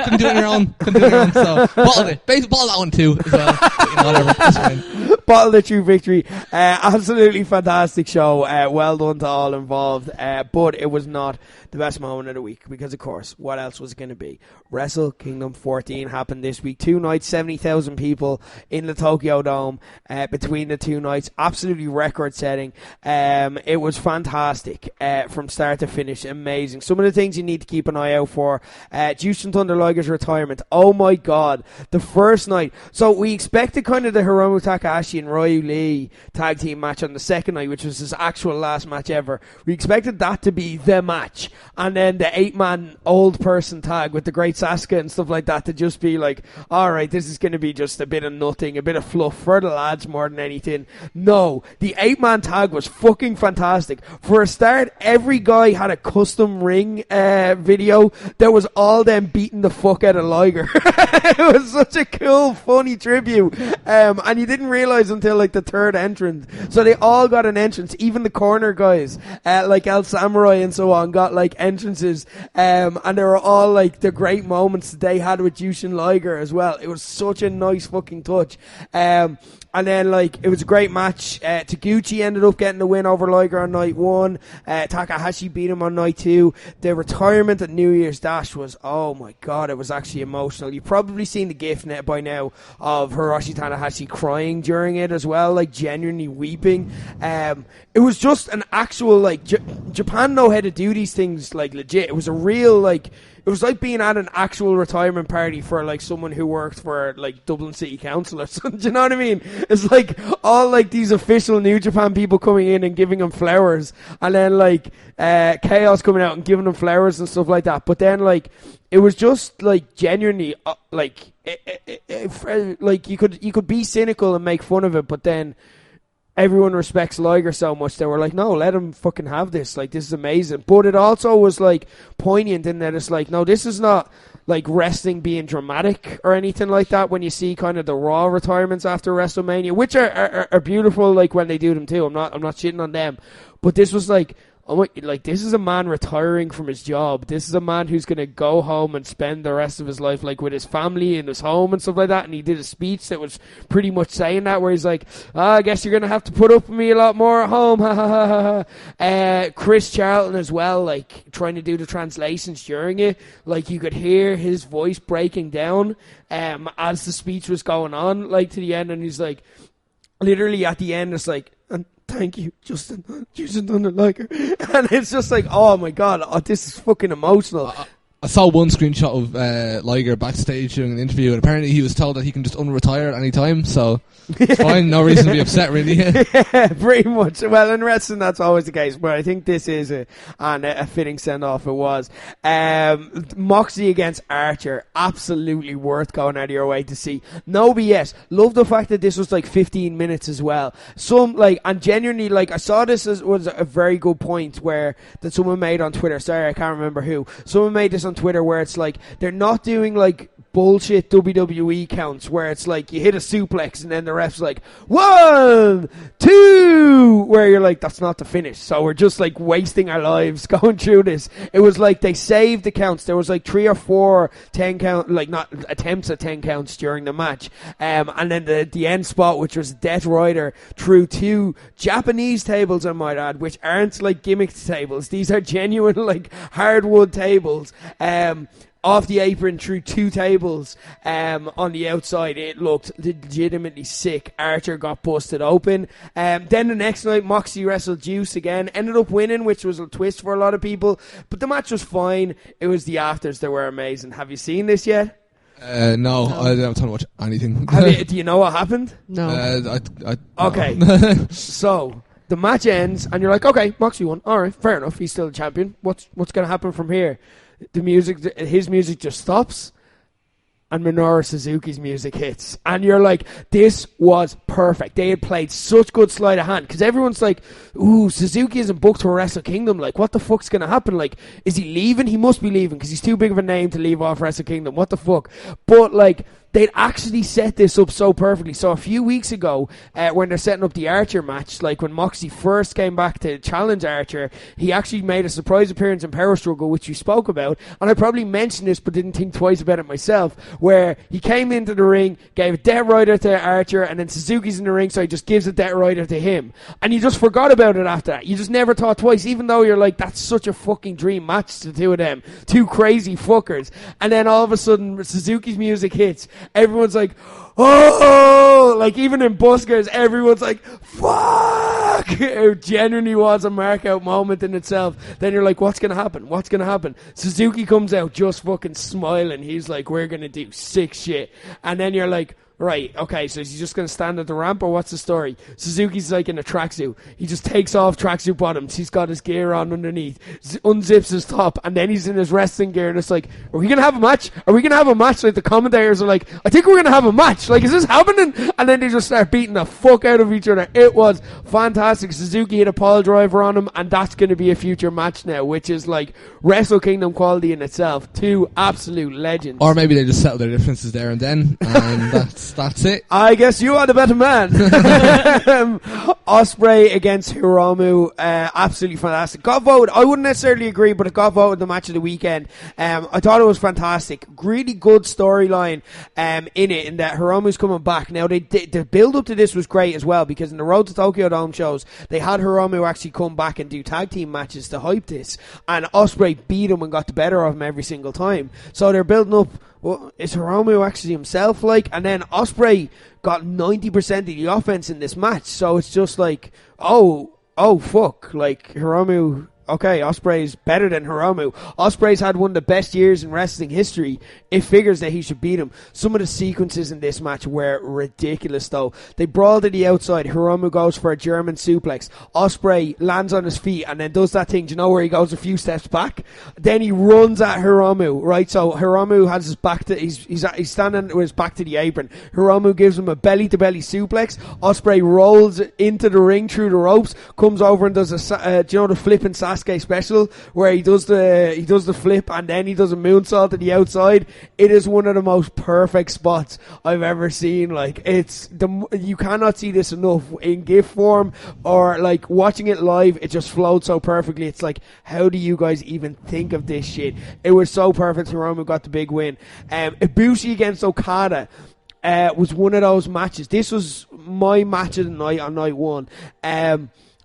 Couldn't do it on your own. So bottled it. Bottle that one too as well. But, you know, whatever. That's fine. Bottle the true victory. Absolutely fantastic show. Well done to all involved. But it was not the best moment of the week, because, of course, what else was it going to be? Wrestle Kingdom 14 happened this week. 2 nights, 70,000 people in the Tokyo Dome between the 2 nights. Absolutely record-setting. It was fantastic from start to finish. Amazing. Some of the things you need to keep an eye out for. Jushin Thunder Liger's retirement. Oh, my God. The first night. So we expected kind of the Hiromu Takahashi and Ryu Lee tag team match on the second night, which was his actual last match ever. We expected that to be the match. And then the 8-man old person tag with the great Sasuke and stuff like that to just be like, alright, this is going to be just a bit of nothing, a bit of fluff for the lads more than anything. No, the 8-man tag was fucking fantastic. For a start, every guy had a custom ring video that was all them beating the fuck out of Liger. It was such a cool, funny tribute. And you didn't realise until like the third entrance. So they all got an entrance, even the corner guys, like El Samurai and so on, got like entrances, and they were all like the great moments that they had with Jushin Liger as well. It was such a nice fucking touch. And then, like, it was a great match. Taguchi ended up getting the win over Liger on night 1. Takahashi beat him on night 2. The retirement at New Year's Dash was, oh my God, it was actually emotional. You've probably seen the gif by now of Hiroshi Tanahashi crying during it as well, like genuinely weeping. It was just an actual, like, Japan know how to do these things, like, legit. It was a real, like, it was like being at an actual retirement party for, like, someone who worked for, like, Dublin City Council or something. Do you know what I mean? It's like all, like, these official New Japan people coming in and giving them flowers, and then, like, Chaos coming out and giving them flowers and stuff like that. But then, like, it was just, like, genuinely, like, like, you could be cynical and make fun of it, but then everyone respects Liger so much they were like, no, let him fucking have this. Like, this is amazing. But it also was, like, poignant in that it's like, no, this is not, like, wrestling being dramatic or anything like that when you see kind of the Raw retirements after WrestleMania, which are beautiful, like, when they do them too. I'm not shitting on them. But this was like, like, this is a man retiring from his job. This is a man who's going to go home and spend the rest of his life, like, with his family in his home and stuff like that. And he did a speech that was pretty much saying that, where he's like, I guess you're going to have to put up with me a lot more at home. Ha ha ha ha. Chris Charlton as well, like, trying to do the translations during it. Like, you could hear his voice breaking down as the speech was going on, like, to the end. And he's like, literally at the end, it's like, and thank you, Justin Liger. And it's just like, oh my god, this is fucking emotional. I saw one screenshot of Liger backstage during an interview, and apparently he was told that he can just unretire at any time, so it's fine, no reason to be upset, really. Yeah, pretty much. Well, in wrestling, that's always the case, but I think this is a fitting send-off. It was. Moxley against Archer, absolutely worth going out of your way to see. No BS. Love the fact that this was like 15 minutes as well. And genuinely, like, I saw this was a very good point that someone made on Twitter. Sorry, I can't remember who. Someone made this on Twitter where it's like, they're not doing like bullshit WWE counts where it's like you hit a suplex and then the ref's like 1, 2, where you're like, that's not the finish, so we're just like wasting our lives going through this. It was like they saved the counts. There was like 3 or 4 10 count, like, not attempts at 10 counts during the match, and then the end spot, which was Death Rider through 2 Japanese tables, I might add, which aren't like gimmicked tables. These are genuine like hardwood tables, off the apron through 2 tables on the outside. It looked legitimately sick. Archer got busted open. Then the next night, Moxley wrestled Juice again. Ended up winning, which was a twist for a lot of people. But the match was fine. It was the afters that were amazing. Have you seen this yet? No, I don't want to watch anything. Do you know what happened? No. Okay. So the match ends, and you're like, okay, Moxley won. All right, fair enough. He's still the champion. What's going to happen from here? His music just stops, and Minoru Suzuki's music hits, and you're like, this was perfect. They had played such good sleight of hand, because everyone's like, ooh, Suzuki isn't booked for Wrestle Kingdom, like, what the fuck's gonna happen? Like, is he leaving? He must be leaving, because he's too big of a name to leave off Wrestle Kingdom. What the fuck? But like, they'd actually set this up so perfectly. So a few weeks ago, when they're setting up the Archer match, like when Moxley first came back to challenge Archer, he actually made a surprise appearance in Power Struggle, which we spoke about, and I probably mentioned this but didn't think twice about it myself, where he came into the ring, gave a Death Rider to Archer, and then Suzuki's in the ring, so he just gives a Death Rider to him. And you just forgot about it after that. You just never thought twice, even though you're like, that's such a fucking dream match, the two of them. 2 crazy fuckers. And then all of a sudden, Suzuki's music hits. Everyone's like, oh, like, even in buskers, everyone's like, fuck. It genuinely was a mark out moment in itself. Then you're like, what's gonna happen? Suzuki comes out just fucking smiling. He's like, we're gonna do sick shit. And then you're like, right, okay, so is he just going to stand at the ramp, or what's the story? Suzuki's like in a tracksuit. He just takes off tracksuit bottoms. He's got his gear on underneath, unzips his top, and then he's in his wrestling gear, and it's like, are we going to have a match? Like, the commentators are like, I think we're going to have a match. Like, is this happening? And then they just start beating the fuck out of each other. It was fantastic. Suzuki hit a pile driver on him, and that's going to be a future match now, which is like Wrestle Kingdom quality in itself. 2 absolute legends. Or maybe they just settle their differences there and then, and that's it. I guess you are the better man. Ospreay against Hiromu, absolutely fantastic. Got voted. I wouldn't necessarily agree, but it got voted the match of the weekend. I thought it was fantastic. Really good storyline in it, in that Hiromu's coming back. Now, the build up to this was great as well, because in the Road to Tokyo Dome shows, they had Hiromu actually come back and do tag team matches to hype this, and Ospreay beat him and got the better of him every single time. So they're building up, well, is Hiromu actually himself like? And then Ospreay got 90% of the offense in this match, so it's just like, oh fuck, like, Hiromu, okay, Ospreay's better than Hiromu. Ospreay's had one of the best years in wrestling history. It figures that he should beat him. Some of the sequences in this match were ridiculous, though. They brawl to the outside. Hiromu goes for a German suplex. Ospreay lands on his feet and then does that thing, do you know, where he goes a few steps back? Then he runs at Hiromu, right? So Hiromu has his back to, he's standing with his back to the apron. Hiromu gives him a belly-to-belly suplex. Ospreay rolls into the ring through the ropes, comes over and does do you know the flipping side Sasuke special where he does the flip and then he does a moonsault to the outside. It is one of the most perfect spots I've ever seen. Like, you cannot see this enough in GIF form or like watching it live. It just flowed so perfectly. It's like, how do you guys even think of this shit? It was so perfect. Hiromu got the big win. Ibushi against Okada was one of those matches. This was my match of the night on night one.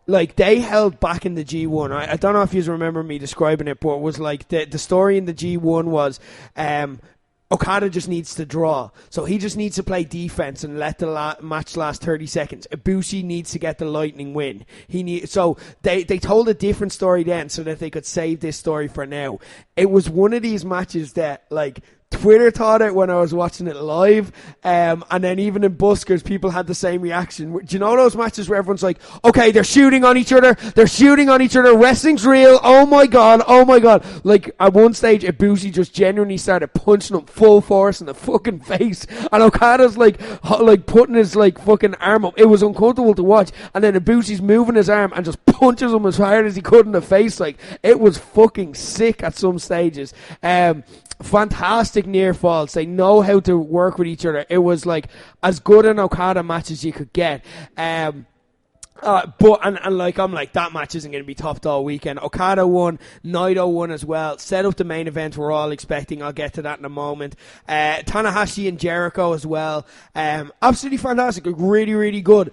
Like, they held back in the G1. I don't know if you remember me describing it, but it was like the story in the G1 was Okada just needs to draw. So he just needs to play defense and let the match last 30 seconds. Ibushi needs to get the lightning win. So they told a different story then so that they could save this story for now. It was one of these matches that, like, Twitter thought it when I was watching it live, and then even in Buskers, people had the same reaction. Do you know those matches where everyone's like, okay, they're shooting on each other, wrestling's real, oh my god. Like, at one stage, Ibushi just genuinely started punching him full force in the fucking face, and Okada's like putting his like fucking arm up. It was uncomfortable to watch, and then Ibushi's moving his arm and just punches him as hard as he could in the face. Like, it was fucking sick at some stages. Fantastic near falls. They know how to work with each other. It was like as good an Okada match as you could get. I'm like, that match isn't going to be topped all weekend. Okada won, Naito won as well. Set up the main event we're all expecting. I'll get to that in a moment. Tanahashi and Jericho as well. Absolutely fantastic. Really, really good.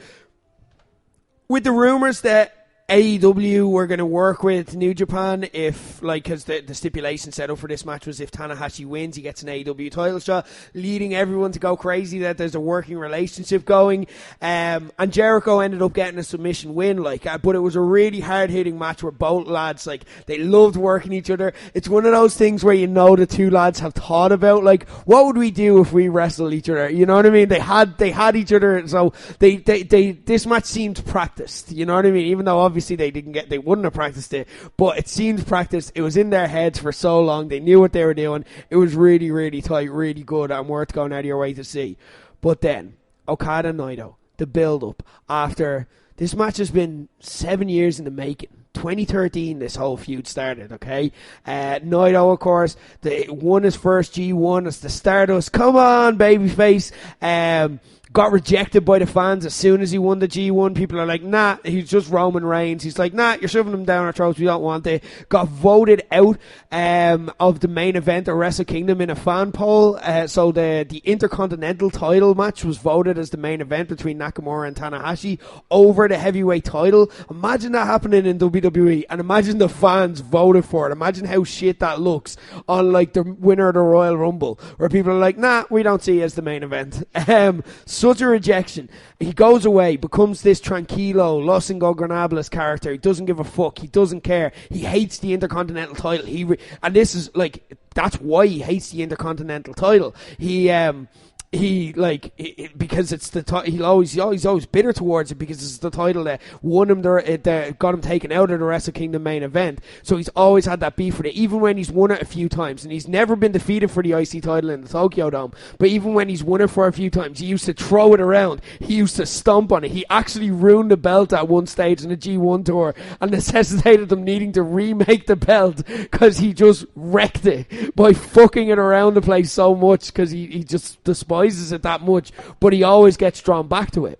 With the rumors that AEW were going to work with New Japan because the stipulation set up for this match was if Tanahashi wins, he gets an AEW title shot, leading everyone to go crazy that there's a working relationship going. And Jericho ended up getting a submission win, but it was a really hard-hitting match where both lads, they loved working each other. It's one of those things where you know the two lads have thought about, what would we do if we wrestled each other? You know what I mean? They had each other, so this match seemed practiced. You know what I mean? Even though obviously they wouldn't have practiced it, but it seemed practiced. It was in their heads for so long. They knew what they were doing. It was really, really tight, really good, and worth going out of your way to see. But then, Okada Naito, the build-up after this match has been 7 years in the making. 2013 this whole feud started, okay? Naito, of course, won his first G1 as the Stardust. Come on, babyface. Got rejected by the fans as soon as he won the G1. People are like, nah, he's just Roman Reigns. He's like, nah, you're shoving him down our throats. We don't want it. Got voted out of the main event of Wrestle Kingdom in a fan poll. So the Intercontinental title match was voted as the main event between Nakamura and Tanahashi over the heavyweight title. Imagine that happening in WWE, and imagine the fans voted for it. Imagine how shit that looks on the winner of the Royal Rumble, where people are like, nah, we don't see it as the main event. Such a rejection. He goes away, becomes this tranquilo, Los Ingobernables character. He doesn't give a fuck. He doesn't care. He hates the Intercontinental title. And this is that's why he hates the Intercontinental title. Because it's the he's always bitter towards it because it's the title that won him that got him taken out of the Wrestle Kingdom main event. So he's always had that beef with it, even when he's won it a few times, and he's never been defeated for the IC title in the Tokyo Dome. But even when he's won it for a few times, he used to throw it around. He used to stomp on it. He actually ruined the belt at one stage in the G1 tour and necessitated them needing to remake the belt because he just wrecked it by fucking it around the place so much because he just despises it that much, but he always gets drawn back to it.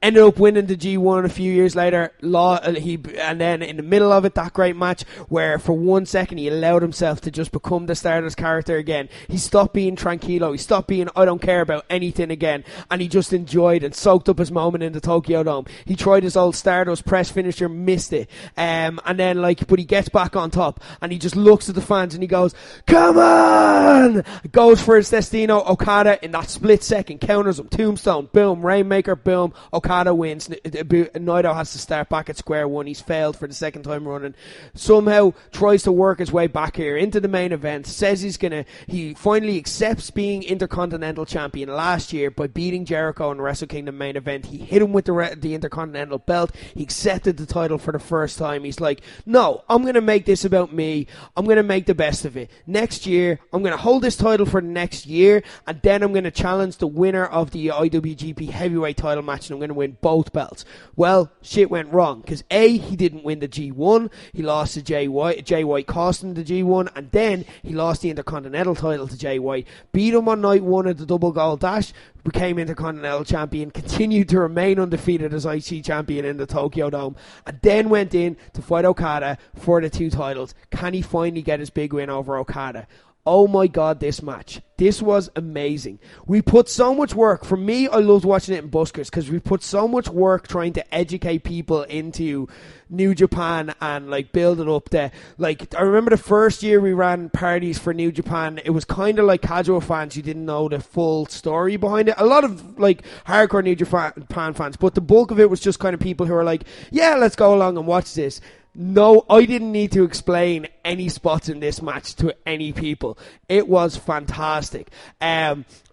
Ended up winning the G1 a few years later. And then in the middle of it, that great match where for 1 second he allowed himself to just become the Stardust character again. He stopped being tranquilo. He stopped being I don't care about anything again, and he just enjoyed and soaked up his moment in the Tokyo Dome. He tried his old Stardust press finisher, missed it, and then but he gets back on top and he just looks at the fans and he goes, come on! Goes for his Destino. Okada in that split second counters him, tombstone, boom, Rainmaker, boom. Okada wins. Naito has to start back at square one. He's failed for the second time running. Somehow tries to work his way back here into the main event. Says he finally accepts being Intercontinental Champion last year by beating Jericho in the Wrestle Kingdom main event. He hit him with the Intercontinental belt. He accepted the title for the first time. He's like, no, I'm going to make this about me. I'm going to make the best of it. Next year, I'm going to hold this title for the next year, and then I'm going to challenge the winner of the IWGP Heavyweight heavyweight title match and I'm going to win both belts. Well, shit went wrong because A, he didn't win the G1, he lost to Jay White. Jay White cost him the G1, and then he lost the Intercontinental title to Jay White, beat him on night 1 at the double gold dash, became Intercontinental champion, continued to remain undefeated as IC champion in the Tokyo Dome, and then went in to fight Okada for the 2 titles. Can he finally get his big win over Okada? Oh my God, this match. This was amazing. We put so much work. For me, I loved watching it in buskers because we put so much work trying to educate people into New Japan and like build it up there. Like, I remember the first year we ran parties for New Japan, it was kind of like casual fans who didn't know the full story behind it. A lot of like hardcore New Japan fans, but the bulk of it was just kind of people who were like, yeah, let's go along and watch this. No, I didn't need to explain any spots in this match to any people. It was fantastic.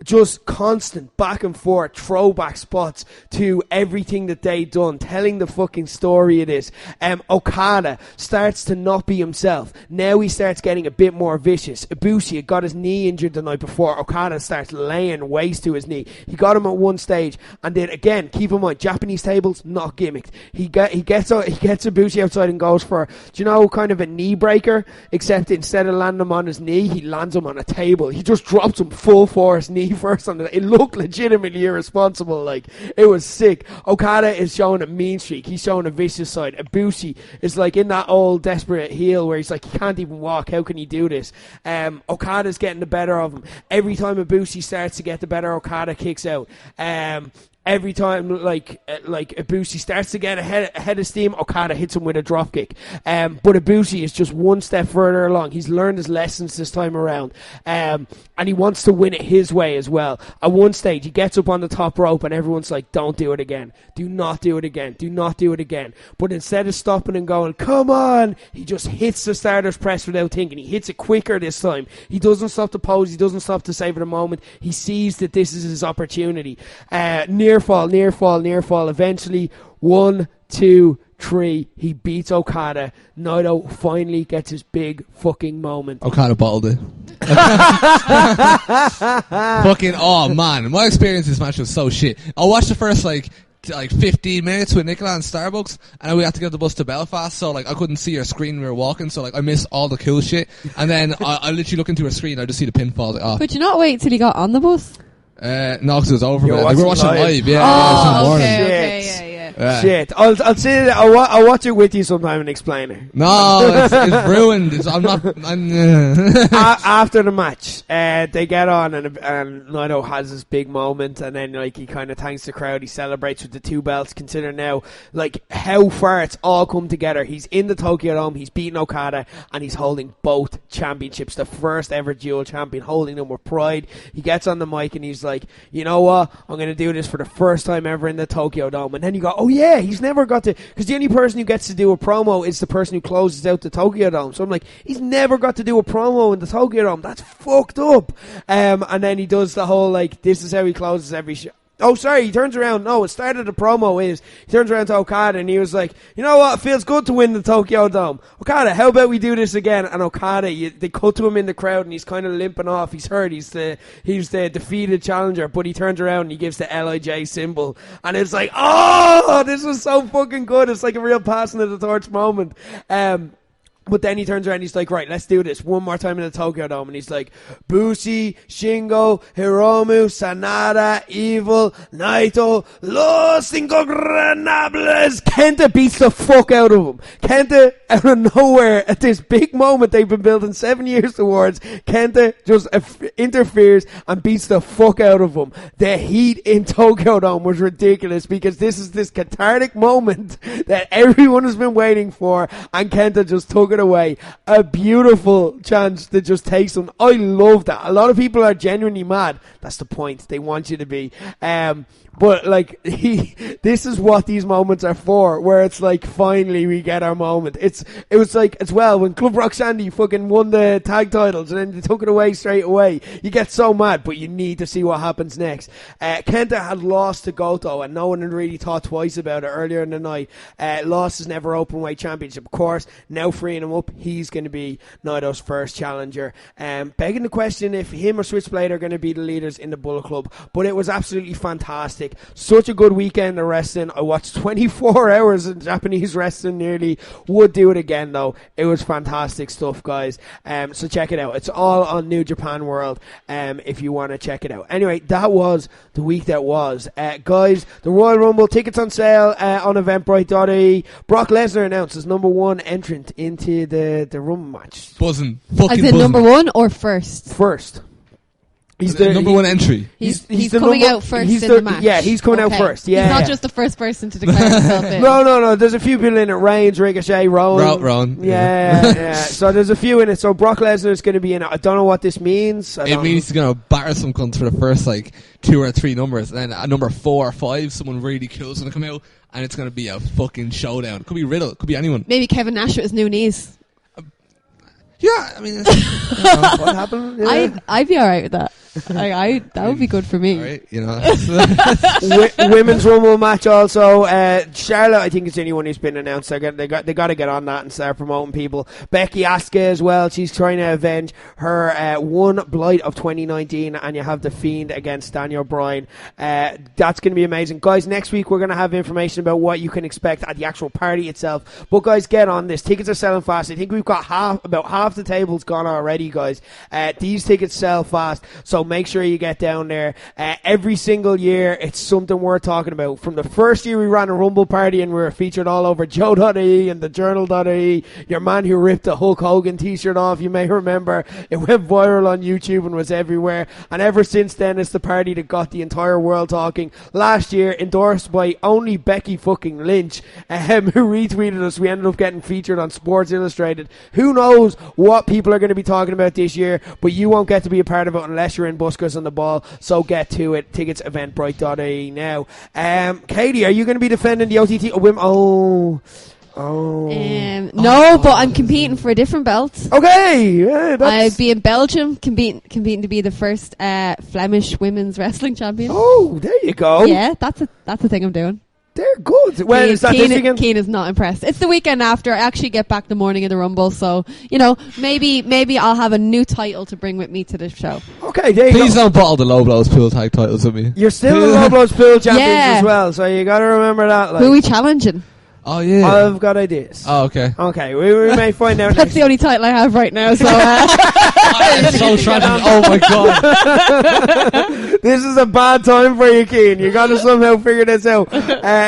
Just constant back and forth throwback spots to everything that they done, telling the fucking story of this. Okada starts to not be himself. Now he starts getting a bit more vicious. Ibushi had got his knee injured the night before. Okada starts laying waste to his knee. He got him at one stage, and then again, keep in mind, Japanese tables not gimmicked. He gets Ibushi outside and goes for, do you know, kind of a knee breaker, except instead of landing him on his knee, he lands him on a table. He just drops him full force knee first on it looked legitimately irresponsible. Like, it was sick. Okada is showing a mean streak. He's showing a vicious side. Ibushi is like in that old desperate heel where he's like, he can't even walk. How can he do this? Okada's getting the better of him. Every time Ibushi starts to get the better, Okada kicks out. Every time, like Ibushi starts to get ahead of steam, Okada hits him with a dropkick. But Ibushi is just one step further along. He's learned his lessons this time around. And he wants to win it his way as well. At one stage, he gets up on the top rope and everyone's like, don't do it again. Do not do it again. Do not do it again. But instead of stopping and going, come on, he just hits the starter's press without thinking. He hits it quicker this time. He doesn't stop to pose. He doesn't stop to savor the moment. He sees that this is his opportunity. Near fall. Eventually, 1, 2, 3, he beats Okada. Naito finally gets his big fucking moment. Okada bottled it. Fucking, oh man, my experience in this match was so shit. I watched the first like 15 minutes with Nicola and Starbucks, and we had to get the bus to Belfast, so like I couldn't see her screen when we were walking, so like I missed all the cool shit. And then I literally look into her screen, I just see the pinfall. Like, oh. Could you not wait till he got on the bus? No, because it was over. Like, we were watching live. Yeah. Oh, okay, yeah. Shit. I'll say that. I'll watch it with you sometime and explain it. No, it's ruined. After the match, they get on and Naito has this big moment, and then like he kind of thanks the crowd. He celebrates with the 2 belts. Consider now like how far it's all come together. He's in the Tokyo Dome. He's beating Okada, and he's holding both championships. The first ever dual champion, holding them with pride. He gets on the mic and he's like, you know what? I'm going to do this for the first time ever in the Tokyo Dome. And then you go, oh yeah, he's never got to, because the only person who gets to do a promo is the person who closes out the Tokyo Dome. So I'm like, he's never got to do a promo in the Tokyo Dome. That's fucked up. And then he does the whole like, this is how he closes every show. Oh, sorry, he turns around. No, it started the promo is, he turns around to Okada and he was like, you know what, it feels good to win the Tokyo Dome. Okada, how about we do this again? And Okada, they cut to him in the crowd and he's kind of limping off. He's hurt. He's the defeated challenger, but he turns around and he gives the LIJ symbol. And it's like, oh, this was so fucking good. It's like a real passing of the torch moment. But then he turns around and he's like, right, let's do this one more time in the Tokyo Dome. And he's like, Bushi, Shingo, Hiromu, Sanada, Evil, Naito, Los Ingobernables. Kenta beats the fuck out of him. Kenta, out of nowhere, at this big moment they've been building 7 years towards, Kenta just interferes and beats the fuck out of him. The heat in Tokyo Dome was ridiculous because this is this cathartic moment that everyone has been waiting for, and Kenta just took it away. A beautiful chance that just takes them. I love that. A lot of people are genuinely mad. That's the point. They want you to be. But like this is what these moments are for, where it's like finally we get our moment. It was like as well when Club Rock Sandy fucking won the tag titles and then they took it away straight away. You get so mad, but you need to see what happens next. Kenta had lost to Goto and no one had really thought twice about it earlier in the night. Lost his never openweight championship, of course. Now freeing him up. He's going to be Naito's first challenger. Begging the question if him or Switchblade are going to be the leaders in the Bullet Club. But it was absolutely fantastic. Such a good weekend of wrestling. I watched 24 hours of Japanese wrestling nearly. Would do it again though. It was fantastic stuff, guys. So check it out. It's all on New Japan World if you want to check it out. Anyway, that was the week that was. Guys, the Royal Rumble tickets on sale on Eventbrite.ie. Brock Lesnar announced as number one entrant into the Rumble match. Buzzing. Fucking As in buzzing. number one or first? First. He's the number one entry. He's the coming number- out first he's in the- the match. yeah, he's coming out first, yeah. He's not just the first person to declare himself in. No. There's a few people in it. Reigns, Ricochet, Rowan. Rowan. Yeah. So there's a few in it. So Brock Lesnar is going to be in it. I don't know what this means. It means he's going to batter some cunts for the first, 2 or 3 numbers. And then at number 4 or 5, someone really cool is going to come out. And it's going to be a fucking showdown. It could be Riddle. It could be anyone. Maybe Kevin Nash with his new knees. Yeah, I mean... what happened? Yeah. I'd be alright with that. That would be good for me. Right, Women's Rumble match also. Charlotte, I think, is the only one who's been announced. They got to get on that and start promoting people. Becky Asuka as well. She's trying to avenge her one blight of 2019, and you have the Fiend against Daniel Bryan. That's going to be amazing, guys. Next week we're going to have information about what you can expect at the actual party itself. But guys, get on this. Tickets are selling fast. I think we've got about half the tables gone already, guys. These tickets sell fast, so make sure you get down there. Every single year, it's something worth talking about. From the first year we ran a Rumble party and we were featured all over Joe.ie and the Journal.ie. Your man who ripped the Hulk Hogan t-shirt off, you may remember. It went viral on YouTube and was everywhere. And ever since then, it's the party that got the entire world talking. Last year, endorsed by only Becky fucking Lynch, who retweeted us. We ended up getting featured on Sports Illustrated. Who knows what people are going to be talking about this year, but you won't get to be a part of it unless you're in Buskers on the Ball, so get to it. Tickets eventbrite.ie now. Katey, are you going to be defending the OTT? No, but I'm competing for a different belt. Okay, yeah, I'll be in Belgium competing to be the first Flemish women's wrestling champion. Oh, there you go. Yeah, that's the thing I'm doing. They're good. Well, is that this weekend? Keane is not impressed. It's the weekend after. I actually get back the morning of the Rumble, so maybe I'll have a new title to bring with me to the show. Okay, there you Please go. don't bottle the Low Blows pool tag titles with me. You're still the Low Blows Pool champions Yeah. as well, so you got to remember that. Who are we challenging? Oh, yeah. I've got ideas. Oh, okay. Okay, we may find out. That's the only title I have right now, so... I'm so tragic. Oh, my God. This is a bad time for you, Keane. You got to somehow figure this out.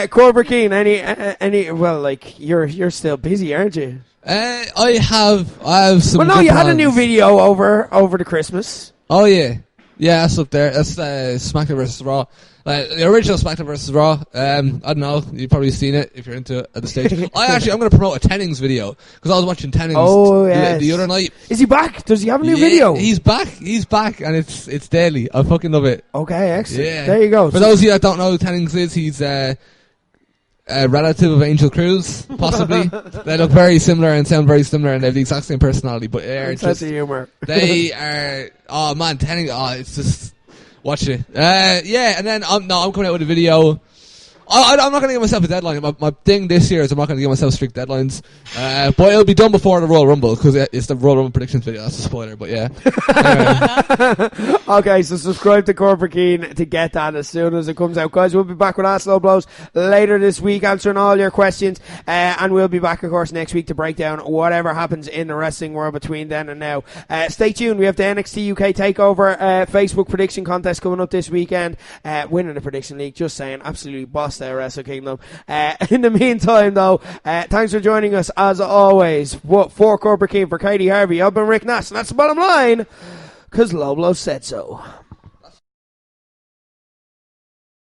Corbett Keane, any? Well, you're still busy, aren't you? I have some. Well, no, good you had a plans. new video over the Christmas. Oh yeah, that's up there. That's SmackDown vs Raw. The original SmackDown vs Raw. I don't know. You've probably seen it if you're into it at the stage. I'm going to promote a Tennings video because I was watching Tennings the other night. Is he back? Does he have a new video? He's back, and it's daily. I fucking love it. Okay, excellent. Yeah. There you go. For those of you that don't know who Tennings is, he's a relative of Angel Cruz, possibly. They look very similar and sound very similar, and they have the exact same personality, but they're sense just... of humor. They are... Oh, man, Tennings... Oh, it's just... Watch it. And then I'm coming out with a video. I'm not going to give myself a deadline. My thing this year is I'm not going to give myself strict deadlines. But it'll be done before the Royal Rumble because it's the Royal Rumble predictions video. That's a spoiler, but yeah. Okay, so subscribe to Corbett Keane to get that as soon as it comes out. Guys, we'll be back with our Slow Blows later this week answering all your questions. And we'll be back, of course, next week to break down whatever happens in the wrestling world between then and now. Stay tuned. We have the NXT UK TakeOver Facebook prediction contest coming up this weekend. Winning the prediction league, just saying, absolutely boss there, Wrestle Kingdom. In the meantime, though, thanks for joining us as always. For Corbett Keane, for Katey Harvey, I've been Rick Nass, and that's the bottom line, because Low Blow said so.